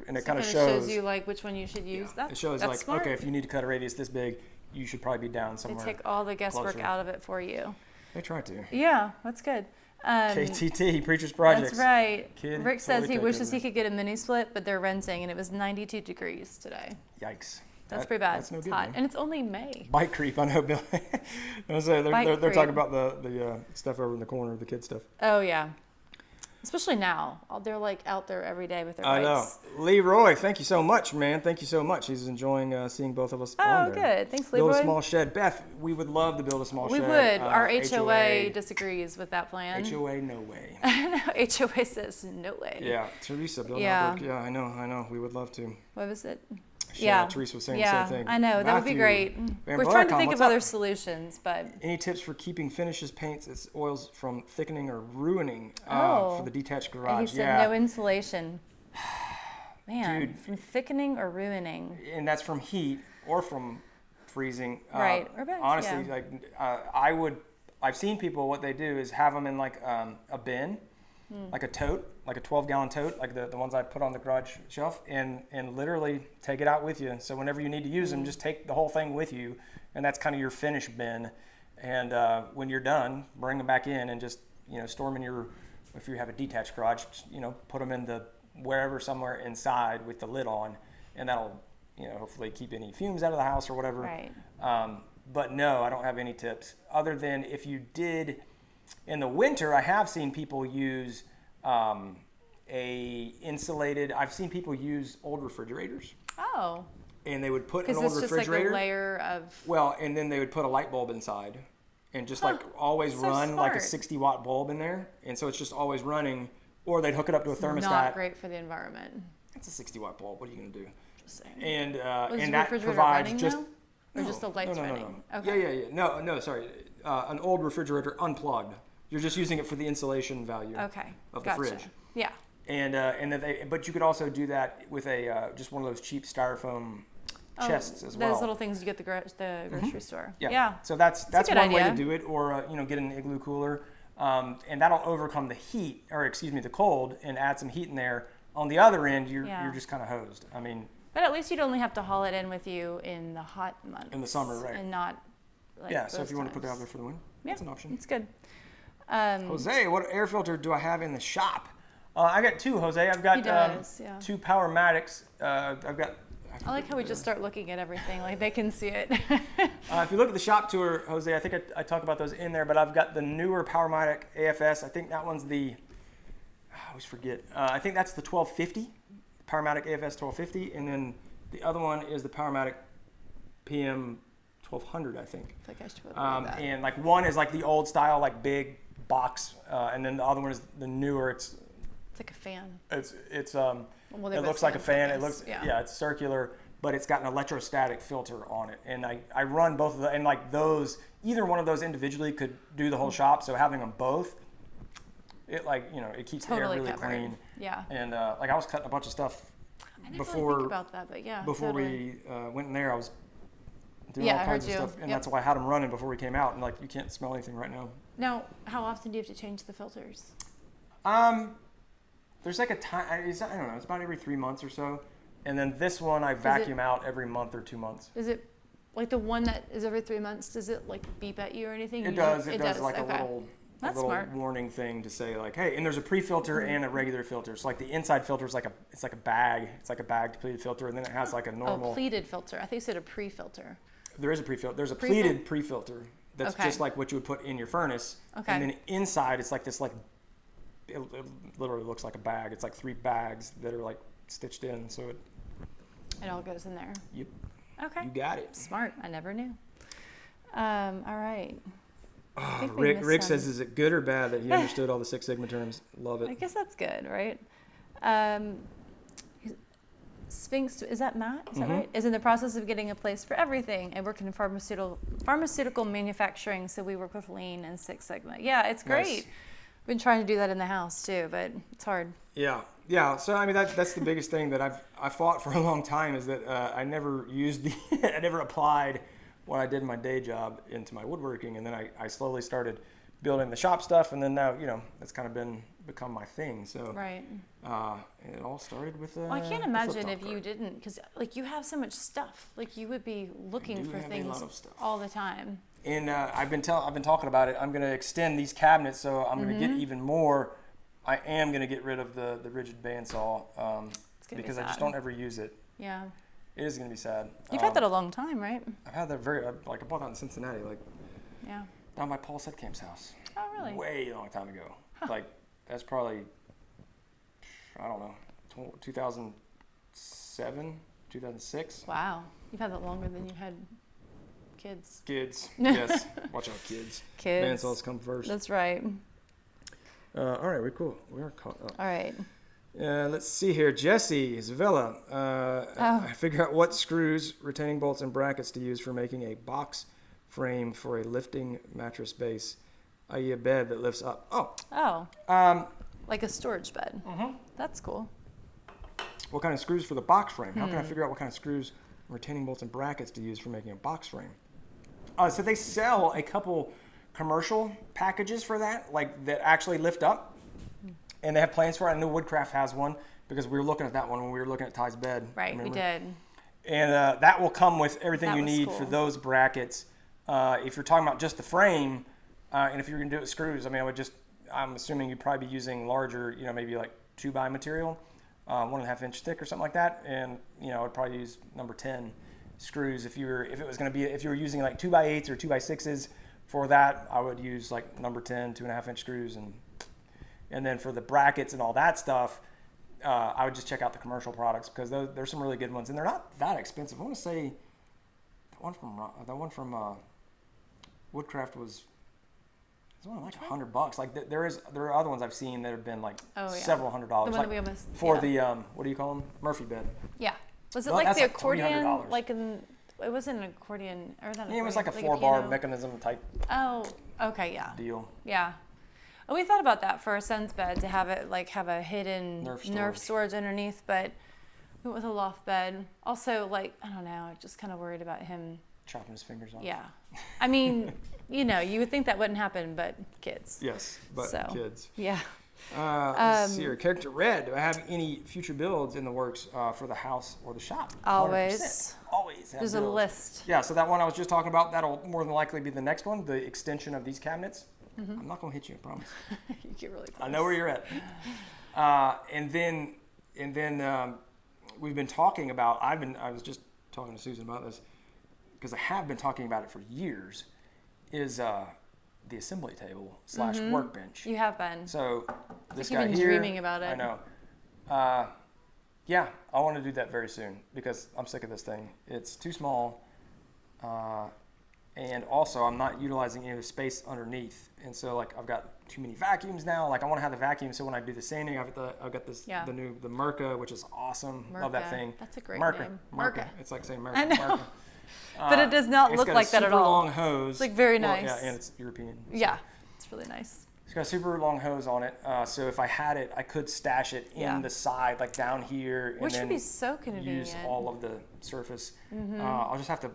and it kind of shows you like which one you should use. Yeah. It shows like, smart. Okay, if you need to cut a radius this big, you should probably be down somewhere. They take all the guesswork out of it for you. They try to. Yeah, that's good. KTT, Preacher's Projects. That's right. Rick says he wishes he could get a mini split, but they're renting, and it was 92 degrees today. Yikes. That's pretty bad. That's no it's good, hot, man. and it's only May. Bike creep, I know, Bill. They're talking about the stuff over in the corner, the kid stuff. Oh yeah, especially now. They're like out there every day with their bikes. I know. Leroy, thank you so much, man. Thank you so much. He's enjoying seeing both of us on there. Oh, good. Thanks, Leroy. Build a small shed. Beth, we would love to build a small shed. We would. Our HOA disagrees with that plan. HOA, no way. No, HOA says no way. Yeah, Teresa, build outdoor. Yeah, I know. We would love to. What was it? Teresa was saying the same thing. I know. That would be great. We're trying to think of other solutions, but... Any tips for keeping finishes, paints, and oils from thickening or ruining for the detached garage? He said no insulation. Man, dude, from thickening or ruining. And that's from heat or from freezing. Right. Or both, honestly, I've seen people, what they do is have them in like a bin, like a tote, like a 12-gallon tote, like the ones I put on the garage shelf, and literally take it out with you. So whenever you need to use them, just take the whole thing with you, and that's kind of your finish bin. And when you're done, bring them back in and just store them in your, if you have a detached garage, put them in the wherever somewhere inside with the lid on, and that'll hopefully keep any fumes out of the house or whatever. Right. But no, I don't have any tips other than if you did. In the winter, I have seen people use I've seen people use old refrigerators. Oh. And they would put an old refrigerator. Because it's just like a layer of... Well, and then they would put a light bulb inside and just always run like a 60-watt bulb in there. And so it's just always running, or they'd hook it up to a thermostat. Not great for the environment. It's a 60-watt bulb. What are you going to do? Just saying. And that provides just... Now? Or just the lights running? No. Okay. Yeah. No, sorry. An old refrigerator unplugged. You're just using it for the insulation value of the fridge. Yeah. But you could also do that with just one of those cheap styrofoam chests as well. Those little things you get at the grocery store. Yeah. So that's one way to do it, or get an igloo cooler, and that'll overcome the heat, or the cold, and add some heat in there. On the other end, you're just kind of hosed. I mean. But at least you'd only have to haul it in with you in the hot months. In the summer, right? And not. So if you want to put it out there for the winter, that's an option. It's good. Jose, what air filter do I have in the shop? I got 2, Jose. I've got 2 Powermatics. I've got I like how we just start looking at everything, like they can see it. If you look at the shop tour, Jose, I think I talk about those in there, but I've got the newer Powermatic AFS. I think that one's I always forget. I think that's the 1250, Powermatic AFS 1250, and then the other one is the Powermatic PM 1200, I think. I think I should probably do that. And like one is like the old style, like big box, and then the other one is the newer. It's like a fan. It Well, looks like a fan. I It guess. looks it's circular, but it's got an electrostatic filter on it. And I run both of them, and like those, either one of those individually could do the whole shop. So having them both, it it keeps the air really covered. clean. Yeah. And like I was cutting a bunch of stuff I never before really think about that, but yeah. before totally. we went in there. I was doing Yeah, all I kinds heard of you. stuff, and Yep. that's why I had them running before we came out. And like you can't smell anything right now. Now, how often do you have to change the filters? There's like a time. I don't know. It's about every 3 months or so. And then this one I vacuum out every month or 2 months. Is it like the one that is every 3 months? Does it like beep at you or anything? It does. It does like okay. a That's little smart. warning thing to say like, hey, and there's a pre-filter and a regular filter. So like the inside filter is like a bag. It's like a bag pleated filter, and then it has like a normal. Oh, pleated filter. I think you said a pre-filter. There is a pre-filter. There's a pleated pre-filter that's Okay. just like what you would put in your furnace. Okay. And then inside it's like this it literally looks like a bag. It's like 3 bags that are like stitched in. So It all goes in there. you Okay. got it. Smart. I never knew. All right. I think we Rick missed some. says, is it good or bad that he understood all the Six Sigma terms? Love I it. guess that's good, right? Sphinx, is that Matt? Is that right? Is in the process of getting a place for everything. I work in pharmaceutical manufacturing, so we work with Lean and Six Sigma. Yeah, it's great. Nice. Been trying to do that in the house too, but it's hard. Yeah. So I mean that's the biggest thing that I fought for a long time is that I never used I never applied what I did in my day job into my woodworking, and then I slowly started building the shop stuff, and then now that's kind of become my thing. So Right. it all started with. Well, I can't imagine if you didn't, because like you have so much stuff. Like you would be looking for have a things lot of stuff. all the time. And I've been talking about it. I'm going to extend these cabinets, so I'm going to get even more. I am going to get rid of the rigid bandsaw because I just don't ever use it. Yeah. It is going to be sad. You've had that a long time, right? I've had that I bought that in Cincinnati, Yeah. down by Paul Setkamp's house. Oh, really? Way long time ago. Like that's probably, I don't know, 2007, 2006. Wow. You've had that longer than you had kids. Kids, yes. Watch out, kids. Kids. Bandsaws come first. That's right. All right, we're cool. We are caught up. All right. Let's see here. Jesse Zavella. I figure out what screws, retaining bolts, and brackets to use for making a box frame for a lifting mattress base, i.e. a bed that lifts up. Oh. Like a storage bed. Mm-hmm. That's cool. What kind of screws for the box frame? How can I figure out what kind of screws, retaining bolts, and brackets to use for making a box frame? So they sell a couple commercial packages for that, like that actually lift up, and they have plans for it. I know Woodcraft has one because we were looking at that one when we were looking at Ty's bed. Right, remember? we did. And that will come with everything That you was need cool. for those brackets. If you're talking about just the frame, and if you're going to do it with screws, I mean, I'm assuming you'd probably be using larger, maybe like 2x material, 1.5 inch thick or something like that. And, I'd probably use number 10 screws. If you were using like 2x8s or 2x6s for that, I would use like number 10, 2.5 inch screws. And then for the brackets and all that stuff, I would just check out the commercial products because there's some really good ones, and they're not that expensive. I want to say the one from Woodcraft was only like $100. Like there are other ones I've seen that have been like several $100. The one like that we almost for the what do you call them? Murphy bed. Yeah. Was it No, like that's the like accordion? $300. Like it wasn't an accordion or not. Yeah, it was like a accordion, 4-bar piano. mechanism type Oh, okay, yeah. deal. Yeah. Oh, we thought about that for our son's bed to have it have a hidden Nerf storage underneath, but we went with a loft bed. Also, I don't know, I'm just kind of worried about him. Chopping his fingers off. Yeah. I mean, you would think that wouldn't happen, but kids. Yes, but So, kids. Yeah. Let's see here. Character Red. Do I have any future builds in the works for the house or the shop? Always. 100%. Always have There's a builds. list. Yeah, so that one I was just talking about, that'll more than likely be the next one, the extension of these cabinets. I'm not going to hit you, I promise. You get really close. I know where you're at. And then we've been talking about. I was just talking to Susan about this because I have been talking about it for years. Is the assembly table / workbench. You have been. So this like guy you've been here. dreaming about it. I know. Yeah, I want to do that very soon because I'm sick of this thing. It's too small, and also I'm not utilizing any of the space underneath. And so like I've got too many vacuums now. Like I want to have the vacuum so when I do the sanding, I've got this the Merca, which is awesome. Merca. Love that thing. That's a great Merca. name. Merca. It's like saying Merca. I know. Merca. But it does not look like that at all. It's got a super long hose. It's like very nice. Yeah, and it's European. So. Yeah, it's really nice. It's got a super long hose on it, so if I had it, I could stash it in the side, like down here, Which and would then be so convenient. use all of the surface. I'll just have to.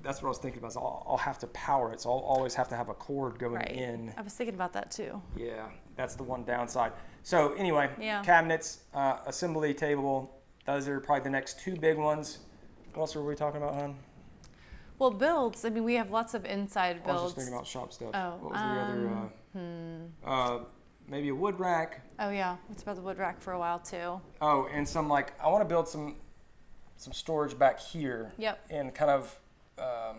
That's what I was thinking about. Is I'll have to power it, so I'll always have to have a cord going in. I was thinking about that too. Yeah, that's the one downside. So anyway, Yeah. cabinets, assembly table. Those are probably the next two big ones. What else were we talking about, hon? Well, builds. I mean, we have lots of inside builds. I was just thinking about shop stuff. Oh, What was the other? Maybe a wood rack. Oh yeah, it's about the wood rack for a while too. Oh, and some I want to build some storage back here. Yep. And kind of I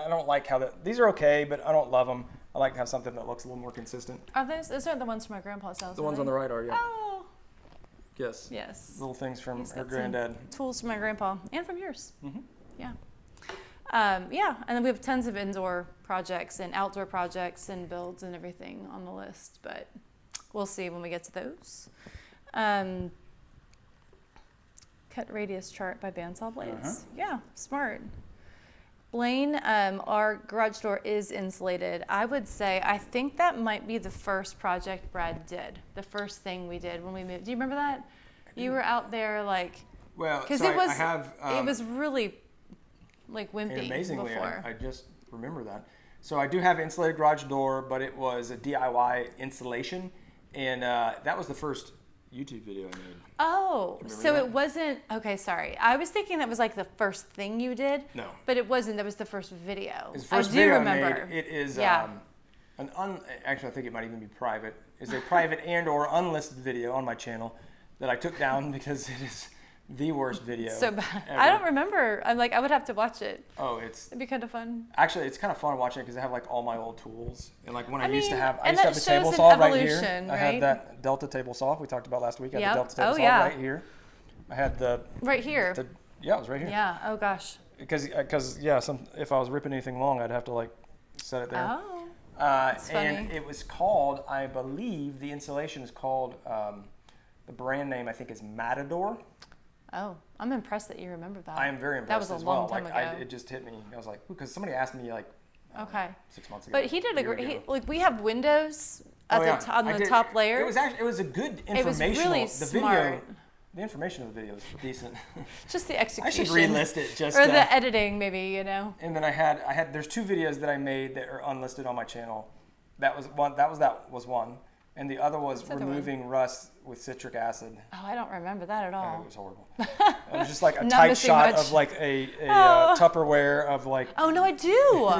don't like how these are okay, but I don't love them. I like to have something that looks a little more consistent. Are those are the ones from my grandpa's house? The ones on the right are, yeah. Oh. Yes. Yes. Little things from He's her got some granddad. Tools from my grandpa and from yours. Mm-hmm. Yeah. Yeah, and then we have tons of indoor projects and outdoor projects and builds and everything on the list, but we'll see when we get to those. Cut radius chart by bandsaw blades. Yeah, smart. Blaine, our garage door is insulated. I would say, I think that might be the first project Brad did. The first thing we did when we moved. Do you remember that? You were out there well, because so it was I have, it was really wimpy and amazingly, before. I just remember that. So I do have an insulated garage door, but it was a DIY installation, and that was the first YouTube video I made. Oh, so that? it wasn't, okay, sorry. I was thinking that was the first thing you did. No. But it wasn't, that was the first video. It's the first I do video remember. I made. It is Yeah. actually I think it might even be private. It's a private and or unlisted video on my channel that I took down because it is the worst video. So bad. Ever. I don't remember. I would have to watch it. Oh, it'd be kind of fun. Actually, it's kind of fun watching it because I have all my old tools and when I used to have and the table saw right here. Right? I had that Delta table saw we talked about last week. I had the Yep. Delta table saw right here. I had the right here. Yeah, it was right here. Yeah. Oh gosh. Because if I was ripping anything long, I'd have to set it there. Oh. That's funny. And it was called, I believe, the insulation is called. The brand name I think is Matador. Oh, I'm impressed that you remember that. I am very impressed. That was as a long well. time ago. It just hit me. I was because somebody asked me okay. 6 months ago. But he did a great. We have windows at on the top layer. It was a good informational. It was really smart. The information of the video is decent. Just the execution. I should relist it just. Or the editing, maybe And then I had. There's two videos that I made that are unlisted on my channel. That was one. And the other was removing rust with citric acid. Oh, I don't remember that at all. It was horrible. It was just a tight shot much. of a Tupperware of Oh no, I do.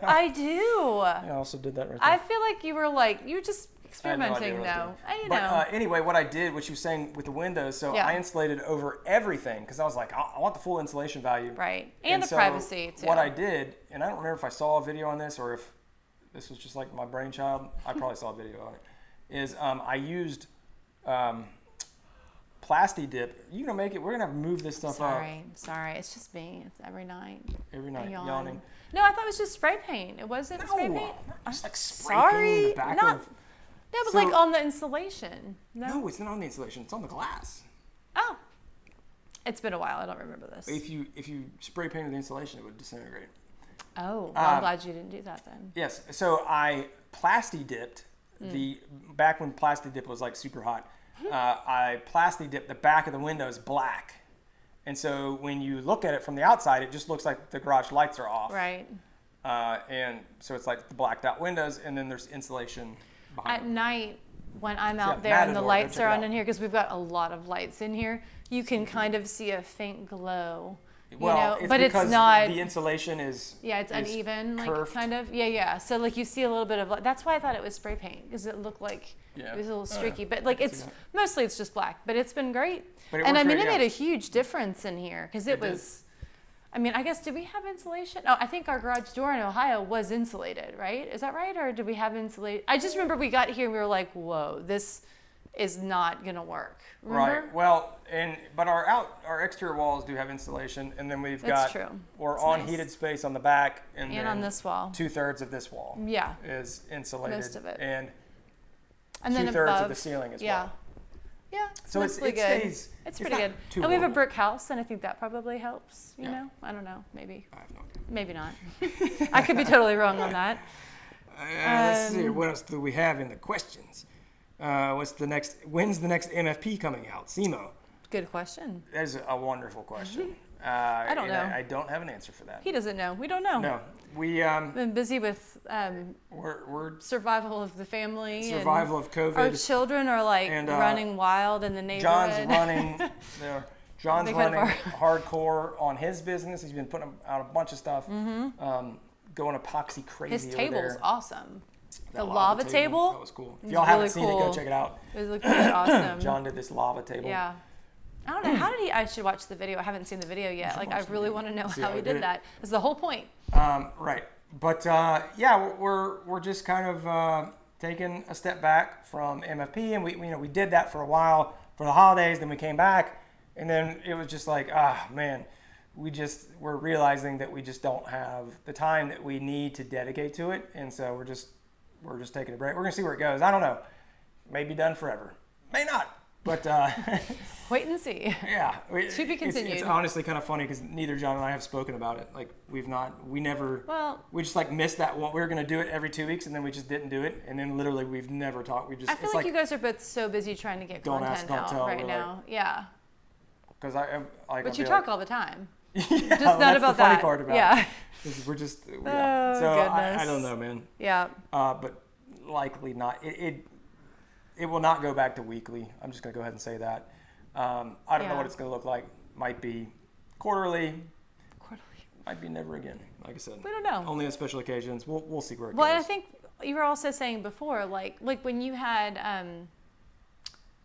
I do. I also did that right there. I feel like you were you just experimenting though. But anyway, what I did, which you were saying with the windows, so I insulated over everything because I was I want the full insulation value. Right, and the privacy too. What I did, and I don't remember if I saw a video on this or if this was just my brainchild. I probably saw a video on it. Is I used Plasti Dip. You gonna make it? We're gonna have to move this stuff up. Sorry. It's just me. It's every night. Every night, yawning. No, I thought it was just spray paint. It wasn't spray paint. Just spray paint in the back of. No, but on the insulation. No, it's not on the insulation. It's on the glass. Oh, it's been a while. I don't remember this. If you spray painted the insulation, it would disintegrate. Oh, well, I'm glad you didn't do that then. Yes. So I Plasti Dipped. Back when Plasti Dip was super hot, I Plasti dipped the back of the windows black, and so when you look at it from the outside, it just looks like the garage lights are off. Right. And so it's the blacked out windows, and then there's insulation behind At them. night, when I'm out there and the lights are on in here, because we've got a lot of lights in here, you can kind of see a faint glow Well, it's but because it's not. the insulation is It's uneven, curved. like kind of. Yeah. So like you see a little bit of. That's why I thought it was spray paint because it looked like it was a little streaky. But like it's mostly it's just black. But it's been great. But And I mean, great, it made a huge difference in here because it was. Did. I mean, I guess, did we have insulation? Oh, I think our garage door in Ohio was insulated, right? Is that right? Or did we have insulation? I just remember we got here and we were like, whoa, this is not going to work. Remember? Right. Well, but our exterior walls do have insulation, and then we've That's got true. we're That's on nice. heated space on the back, and then on this wall. 2/3 of this wall Yeah. is insulated, Most of it. and And then 2/3 above, of the ceiling as yeah. well. Yeah, it's So mostly it good. stays. It's pretty not good. too And we have a horrible. brick house, and I think that probably helps. You Yeah. know, I don't know, maybe, I have no idea. maybe not. I could be totally wrong on that. Let's see. What else do we have in the questions? When's the next MFP coming out? SEMO. Good question. That is a wonderful question. I don't know. I don't have an answer for that. He doesn't know. We don't know. No, we Been busy with we're survival of the family. survival of And our COVID. children are like And, running wild in the neighborhood. John's running. John's Big head running bar. hardcore on his business. He's been putting out a bunch of stuff. Going epoxy crazy. His over table's there. awesome. That The lava table. That was cool. If was y'all haven't really seen it, go cool. check it out. It looked pretty awesome. John did this lava table. Yeah. I don't know. How did he? I should watch the video. I haven't seen the video yet. Like, I watch the really video. want to know See how how he he did did it. that. That's the whole point. Right. But yeah, we're just kind of taking a step back from MFP, and we did that for a while for the holidays. Then we came back, and then it was just like, man, we're realizing that we just don't have the time that we need to dedicate to it, and so we're just taking a break. We're gonna see where it goes. I don't know. May be done forever. May not. But Wait and see. yeah, To be continued. It's honestly kind of funny because neither John and I have spoken about it. Like we just like missed that one. We were gonna do it every 2 weeks, and then we just didn't do it, and then literally we've never talked. I feel like you guys are both so busy trying to get Don't content ask, don't out tell, right we're now. Yeah. because I like. But I'll you be talk like, all the time. yeah, Just not that's about the funny that. part about Yeah. it. Is we're just Oh, So I goodness. don't know, man. Yeah. But likely not. It will not go back to weekly. I'm just gonna go ahead and say that. I don't know Yeah. what it's gonna look like. Might be quarterly. Quarterly. Might be never again. Like I said, We don't know. only on special occasions. We'll see where it Well, goes. and I think you were also saying before, like when you had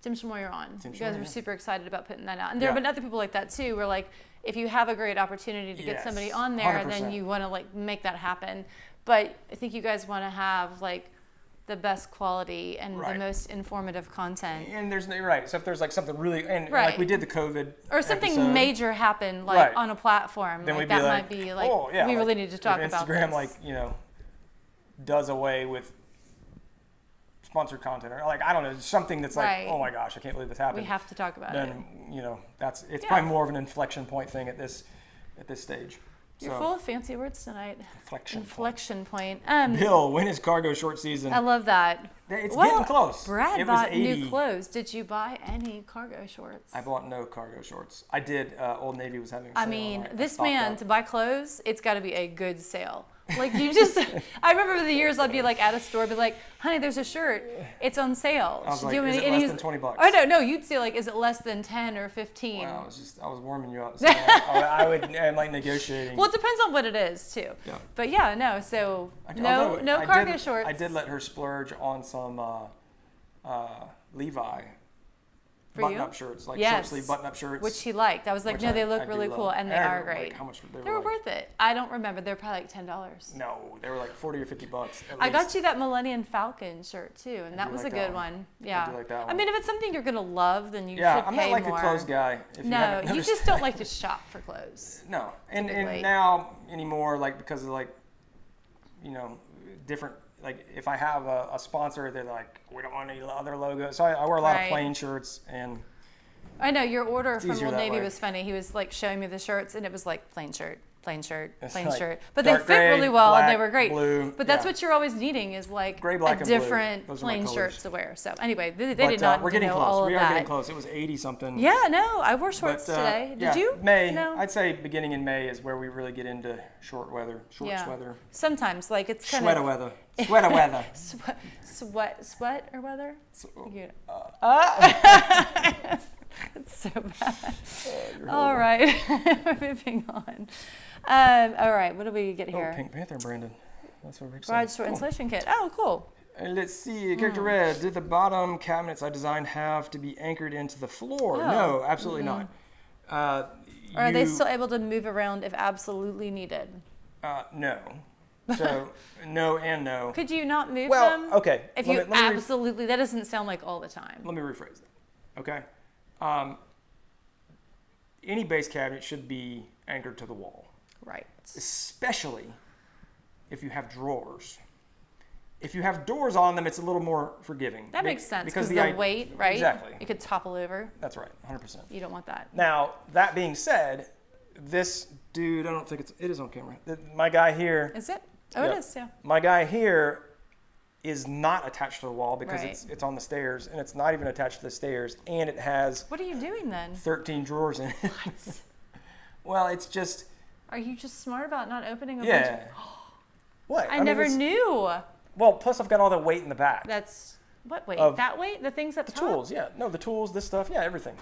Tim Schmoyer on, you guys Schmoyer, were yeah. super excited about putting that out. And there have Yeah. been other people like that too, where like if you have a great opportunity to get Yes, somebody on there, 100%. then you want to like make that happen. But I think you guys want to have like the best quality and Right. the most informative content. And you're right. So if there's like something really, and Right. like we did the COVID Or something episode, major happen like Right. on a platform. then like we'd that be like, might be like oh yeah, we like, really need to talk if about Instagram, this. does away with sponsored content, or like I don't know, something that's like, Right. oh my gosh, I can't believe this happened. We have to talk about it. then it's Yeah. probably more of an inflection point thing at this stage. You're So, full of fancy words tonight. inflection point. Point. Bill, when is cargo short season? I love that. It's Well, getting close. Brad It was bought 80. new clothes. Did you buy any cargo shorts? I bought no cargo shorts. I did. Old Navy was having a sale. I mean, and this stocked man up. to buy clothes, it's got to be a good sale. Like you just, I remember over the years I'd be like at a store, be like, "Honey, there's a shirt. It's on sale." I was Do like, you want is it and less he's- than 20 bucks? Oh no, you'd say like, "Is it less than 10 or 15?" Wow, I was warming you up. So I would, and like negotiating. Well, it depends on what it is too. Yeah. But yeah, no. So no I cargo did, shorts. I did let her splurge on some Levi For you? button-up shirts, like Yes. short sleeve button-up shirts. Which he liked. I was like, which no, they I look do really love. cool, and they I are don't know, great. like, how much They were worth it. I don't remember. They're probably like $10. No, they were like 40 or 50 bucks. At I got least. you that Millennium Falcon shirt too, and that do was like a that good one. one. Yeah. like that I one. mean, if it's something you're gonna love, then you Yeah, should I'm pay not like more. a clothes guy. If No, haven't you noticed. just don't like to shop for clothes. No, and typically. now anymore, like because of like, different. Like if I have a sponsor, they're like, we don't want any other logos. So I wear a lot Right. of plain shirts, and I know your order from easier Old that Navy way. was funny. He was like showing me the shirts, and it was like plain shirt, plain shirt, It's plain like shirt. But they dark fit gray, really well, and they black, were great. blue, But that's yeah. what you're always needing is like Gray, black, a and blue. different Those are my plain colors. shirts to wear. So anyway, they but, did not we're getting know close. all We of are that. getting close. It was 80 something. Yeah, no, I wore shorts But, today. Did yeah, you? May. No. I'd say beginning in May is where we really get into short weather, Yeah. weather, Sometimes, like it's kind sweater of weather, sweater weather. sweat or weather. So, Yeah. It's so bad. You're All horrible. right, we're moving on. All right, what do we get Oh, here? Pink Panther, Brandon. That's what we're Garage saying. door Cool. insulation kit. Oh, cool. And let's see, character red. Did the bottom cabinets I designed have to be anchored into the floor? Oh. No, absolutely not. Or are they still able to move around if absolutely needed? No. So, no and no. Could you not move Well, them? okay. If let you me re- absolutely, that doesn't sound like all the time. let me rephrase that. Okay. Any base cabinet should be anchored to the wall, Right. especially if you have drawers. If you have doors on them, it's a little more forgiving. That makes sense because the the weight, right? Exactly. It could topple over. That's right, 100%. You don't want that. Now, that being said, this dude, I don't think it is on camera. My guy here, Is it? Oh, Yeah. it is. Yeah. my guy here is not attached to the wall because Right. it's on the stairs, and it's not even attached to the stairs, and it has What are you doing then? 13 drawers in it. What? Well, it's just, Are you just smart about not opening a bunch yeah. of... What? I mean, never it's- knew. Well, plus I've got all the weight in the back. That's what weight? Of That weight? The things up The top? tools, yeah. No, the tools, this stuff, yeah, everything.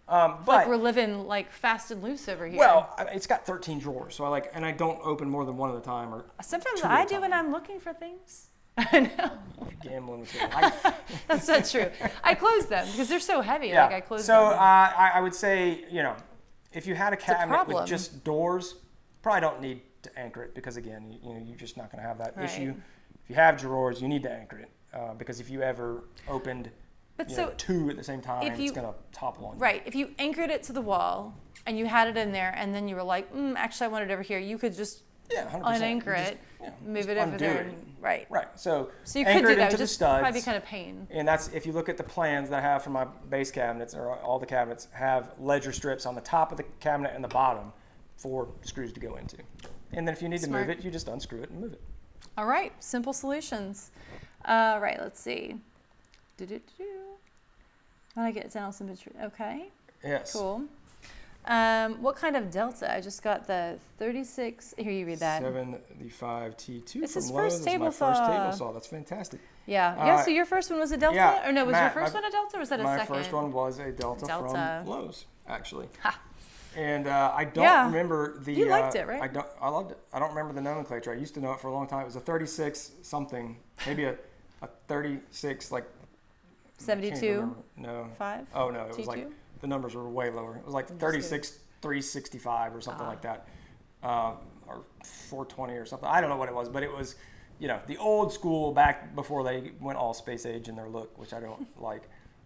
Like But, we're living like fast and loose over here. well, it's got 13 drawers, so and I don't open more than one at a time or Sometimes two at I a do when time. I'm looking for things. I know. Gambling with your life. That's not true. I close them because they're so heavy. Yeah. Like I close So them. I would say, if you had a a cabinet with problem. just doors, probably don't need to anchor it because again, you're just not going to have that Right. issue. If you have drawers, you need to anchor it because if you ever opened But you so know, two at the same time, if you- it's going to topple on you. Right. If you anchored it to the wall and you had it in there and then you were like, actually I want it over here, you could just Yeah, 100%. unanchor You just, it, yeah, move just it over undo there. it. And, right. Right. So So you anchor could do it that. into It the just probably be studs. kind of pain. And that's if you look at the plans that I have for my base cabinets, or all the cabinets have ledger strips on the top of the cabinet and the bottom for screws to go into. And then if you need to Smart. move it, you just unscrew it and move it. All right. Simple solutions. Right. Let's see. I get down some between. Okay. Yes. Cool. What kind of Delta? I just got the 36. Here, you read that. 75 T2 It's from his Lowe's. first It's my table first saw. table saw. That's fantastic. Yeah. Uh, Yeah. So your first one was a Delta, yeah, or no? Was Matt, your first my- one a Delta, or was that a My second? first one was a Delta Delta. from Lowe's, actually. Ha. And I don't Yeah. remember the. You liked it, right? I loved it. I don't remember the nomenclature. I used to know it for a long time. It was a 36 something, maybe a 36 like. I can't 72. remember. No. 5. Oh no, it was T2? like the numbers were way lower. It was like just 36 365 or something Ah. like that, or 420 or something. I don't know what it was, but it was, the old school back before they went all space age in their look, which I don't like.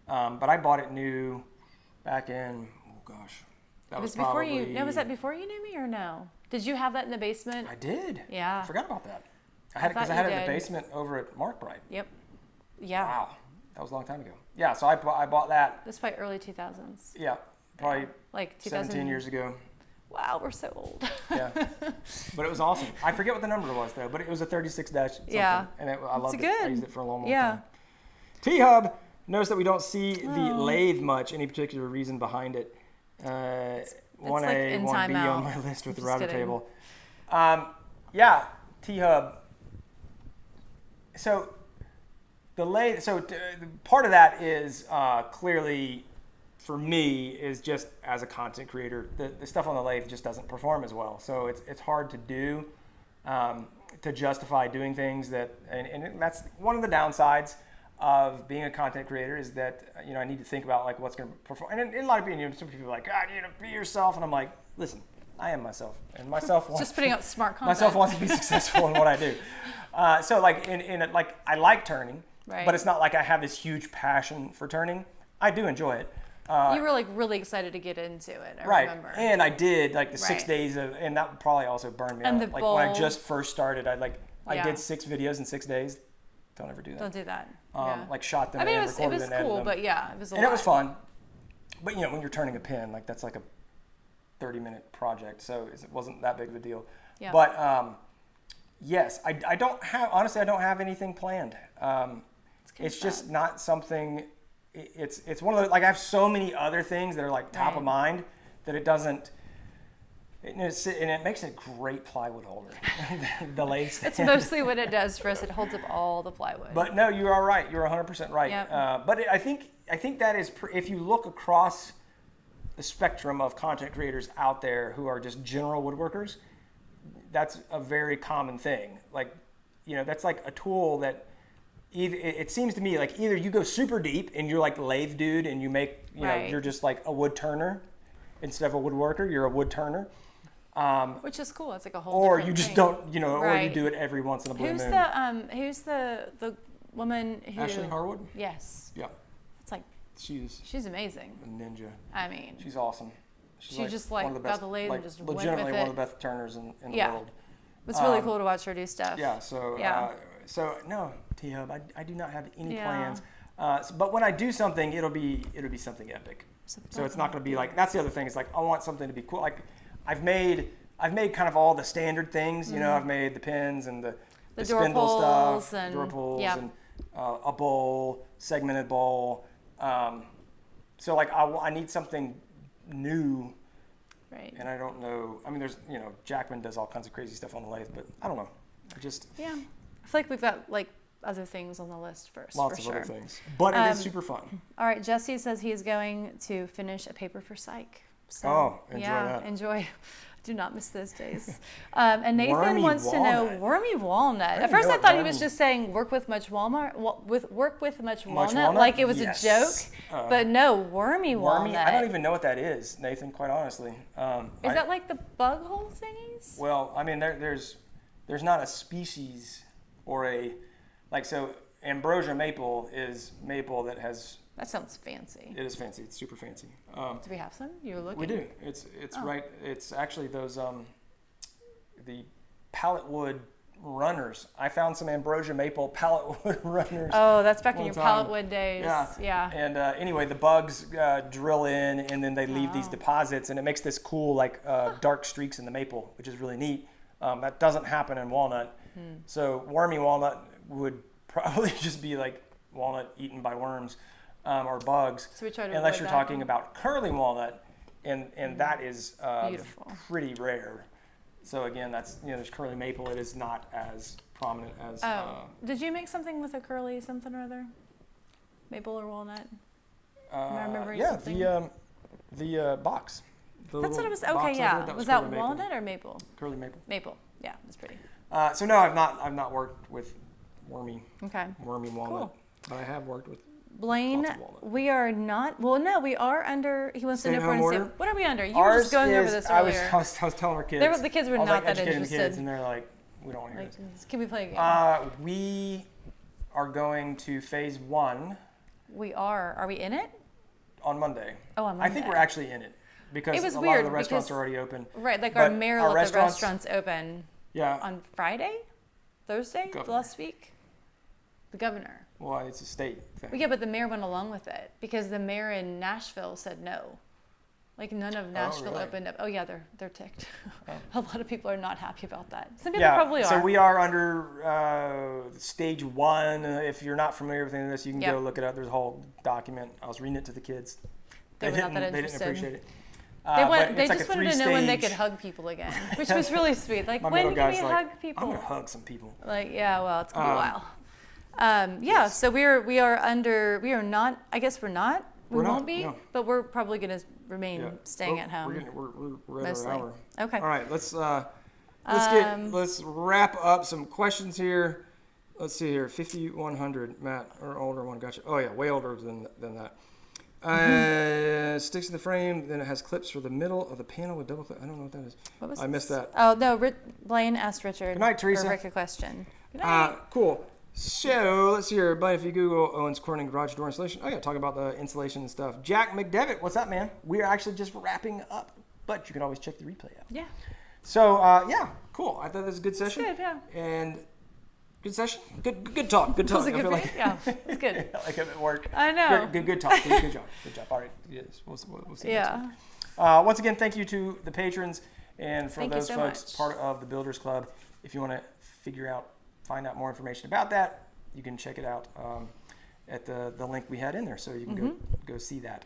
But I bought it new back in, oh gosh, that It was was before probably. you. No, was that before you knew me or no? Did you have that in the basement? I did. Yeah. I forgot about that. I had it thought because I had you it in the did. basement over at Mark Bright. Yep. Yeah. Wow, that was a long time ago. Yeah, so I bought that. That's probably early 2000s. Yeah, probably Like 2000. 17 years ago. Wow, we're so old. Yeah, but it was awesome. I forget what the number was though, but it was a 36 dash something, Yeah. and I loved it. I good. used it for a long, long Yeah. time. T-Hub, notice that we don't see the lathe much. Any particular reason behind it? 1A, like in 1B on timeout. my list with the Just router kidding. table. Yeah, T-Hub. So the lathe. So part of that is clearly. For me, is just as a content creator, the stuff on the lathe just doesn't perform as well. So it's hard to do, to justify doing things that, and that's one of the downsides of being a content creator is that, I need to think about like what's going to perform. And in a lot of people, some people are like, you need to be yourself. And I'm like, listen, I am myself. And myself wants, Just putting out smart content. myself wants to be successful in what I do. So like, like I like turning, Right. but it's not like I have this huge passion for turning. I do enjoy it. You were like really excited to get into it. I Right, remember. and I did like the 6 Right. days of, and that probably also burned me And out. the Like when I bowl. just first started, I Yeah. did 6 videos in 6 days. Don't ever do that. Don't do that. Yeah. Like shot them I mean, it and was recorded and edited cool, them. but yeah, it was a And lot. it was fun. But when you're turning a pin, like that's like a 30-minute project, so it wasn't that big of a deal. Yeah. But yes, I don't have, honestly, I don't have anything planned. It's just sad. not something. It's one of the, like I have so many other things that are like top of Right. mind that it doesn't. And it makes a great plywood holder. The lathe stand. It's mostly what it does for us. It holds up all the plywood. But no, you are right. You're 100% right. Yep. But I think that is if you look across the spectrum of content creators out there who are just general woodworkers, that's a very common thing. Like, that's like a tool that it seems to me like either you go super deep and you're like lathe dude and you make, you're just like a wood turner instead of a woodworker, you're a wood turner. Which is cool. It's like a whole or different you just thing. don't, or you do it every once in a blue moon. Who's the woman who... Ashley Harwood? Yes. Yeah. It's like... She's amazing. A ninja. I mean... She's awesome. She just like got the lathe and just went with it. Legitimately one of the best turners in the world. It's really cool to watch her do stuff. Yeah, so no, T-Hub, I do not have any plans. But when I do something, it'll be something epic. So it's not going to be like, that's the other thing. It's like, I want something to be cool. Like I've made kind of all the standard things, I've made the pins and the spindle stuff, and door pulls and a bowl, segmented bowl. So like I need something new. Right. And I don't know. I mean, there's, Jackman does all kinds of crazy stuff on the lathe, but I don't know. I feel like we've got like other things on the list first. Lots for of sure. other things. But it is super fun. All right. Jesse says he is going to finish a paper for psych. So, enjoy that. Enjoy. Do not miss those days. And Nathan Wormy wants walnut. to know wormy walnut. At first, I thought he was just saying work with much walnut, like it was a joke. But no, wormy walnut. I don't even know what that is, Nathan. Quite honestly. Is that like the bug hole thingies? Well, I mean, there's not a species or a so ambrosia maple is maple that has. That sounds fancy. It is fancy. It's super fancy. Do we have some? You're looking. We do. It's right. It's actually those the pallet wood runners. I found some ambrosia maple pallet wood runners. Oh, that's back in your pallet wood days. Yeah. And anyway, the bugs drill in, and then they leave these deposits, and it makes this cool dark streaks in the maple, which is really neat. That doesn't happen in walnut. So wormy walnut would probably just be like walnut eaten by worms. Or bugs, so we try to unless you're talking about curly walnut, and that is pretty rare. So again, that's there's curly maple. It is not as prominent as. Did you make something with a curly something or other? Maple or walnut? Am I remembering something? the box. That's what it was. Okay, yeah. Was that walnut or maple? Curly maple. Maple. Yeah, that's pretty. So no, I've not worked with wormy walnut, cool. but I have worked with. Blaine, we are not. Well, no, we are under. He wants to know what are we under? You were just going over this earlier. I was telling our kids. The kids were not that interested. The kids, and they're like, we don't want to hear this. Can we play a game? We are going to phase 1. We are. Are we in it? On Monday. Oh, on Monday. I think we're actually in it because a lot of the restaurants are already open. Right, like our mayor let the restaurants open. Yeah. On Friday, Thursday, last week. The governor. Well, it's a state thing. Well, yeah, but the mayor went along with it because the mayor in Nashville said no. Like none of Nashville opened up. Oh yeah, they're ticked. A lot of people are not happy about that. Some people probably are. So we are under stage 1. If you're not familiar with any of this, you can go look it up. There's a whole document. I was reading it to the kids. They didn't appreciate it. They just wanted to know when they could hug people again, which was really sweet. Like when can we hug people? I'm gonna hug some people. Like well, it's gonna be a while. So we are under. We are not. I guess we're not. We won't be. No. But we're probably going to remain staying at home. We're at our hour. Okay. All right. Let's wrap up some questions here. Let's see here. 5100, Matt, or older one. Gotcha. Oh yeah, way older than that. Sticks in the frame. Then it has clips for the middle of the panel with double clip. I don't know what that is. What was I missed that. Oh no, Blaine asked Richard. Good night, Teresa. Rick a question. Good night. Cool. So let's see here. But if you Google Owens Corning garage door installation, talk about the insulation and stuff. Jack McDevitt, what's up, man? We are actually just wrapping up, but you can always check the replay out. Yeah. So cool. I thought this was a good session. It's good, yeah. And good session. Good talk. Good talk. Was it good? It's good. Like I'm at work. I know. Good talk. Good job. Good job. All right. Yes. We'll see. Yeah. Once again, thank you to the patrons and for those folks part of the Builders Club. If you want to find out more information about that, you can check it out at the link we had in there, so you can go see that.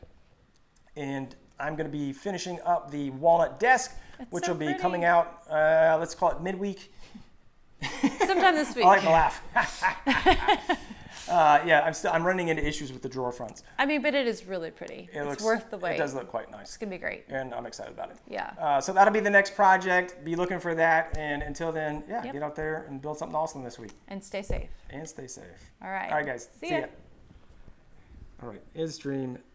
And I'm going to be finishing up the walnut desk, which will be coming out, let's call it midweek. Sometime this week. I like to laugh. Yeah, I'm running into issues with the drawer fronts. I mean, but it is really pretty. It's worth the wait. It does look quite nice. It's gonna be great. And I'm excited about it. Yeah. So that'll be the next project. Be looking for that. And until then, get out there and build something awesome this week. And stay safe. And stay safe. All right. All right, guys. See ya. All right. Is stream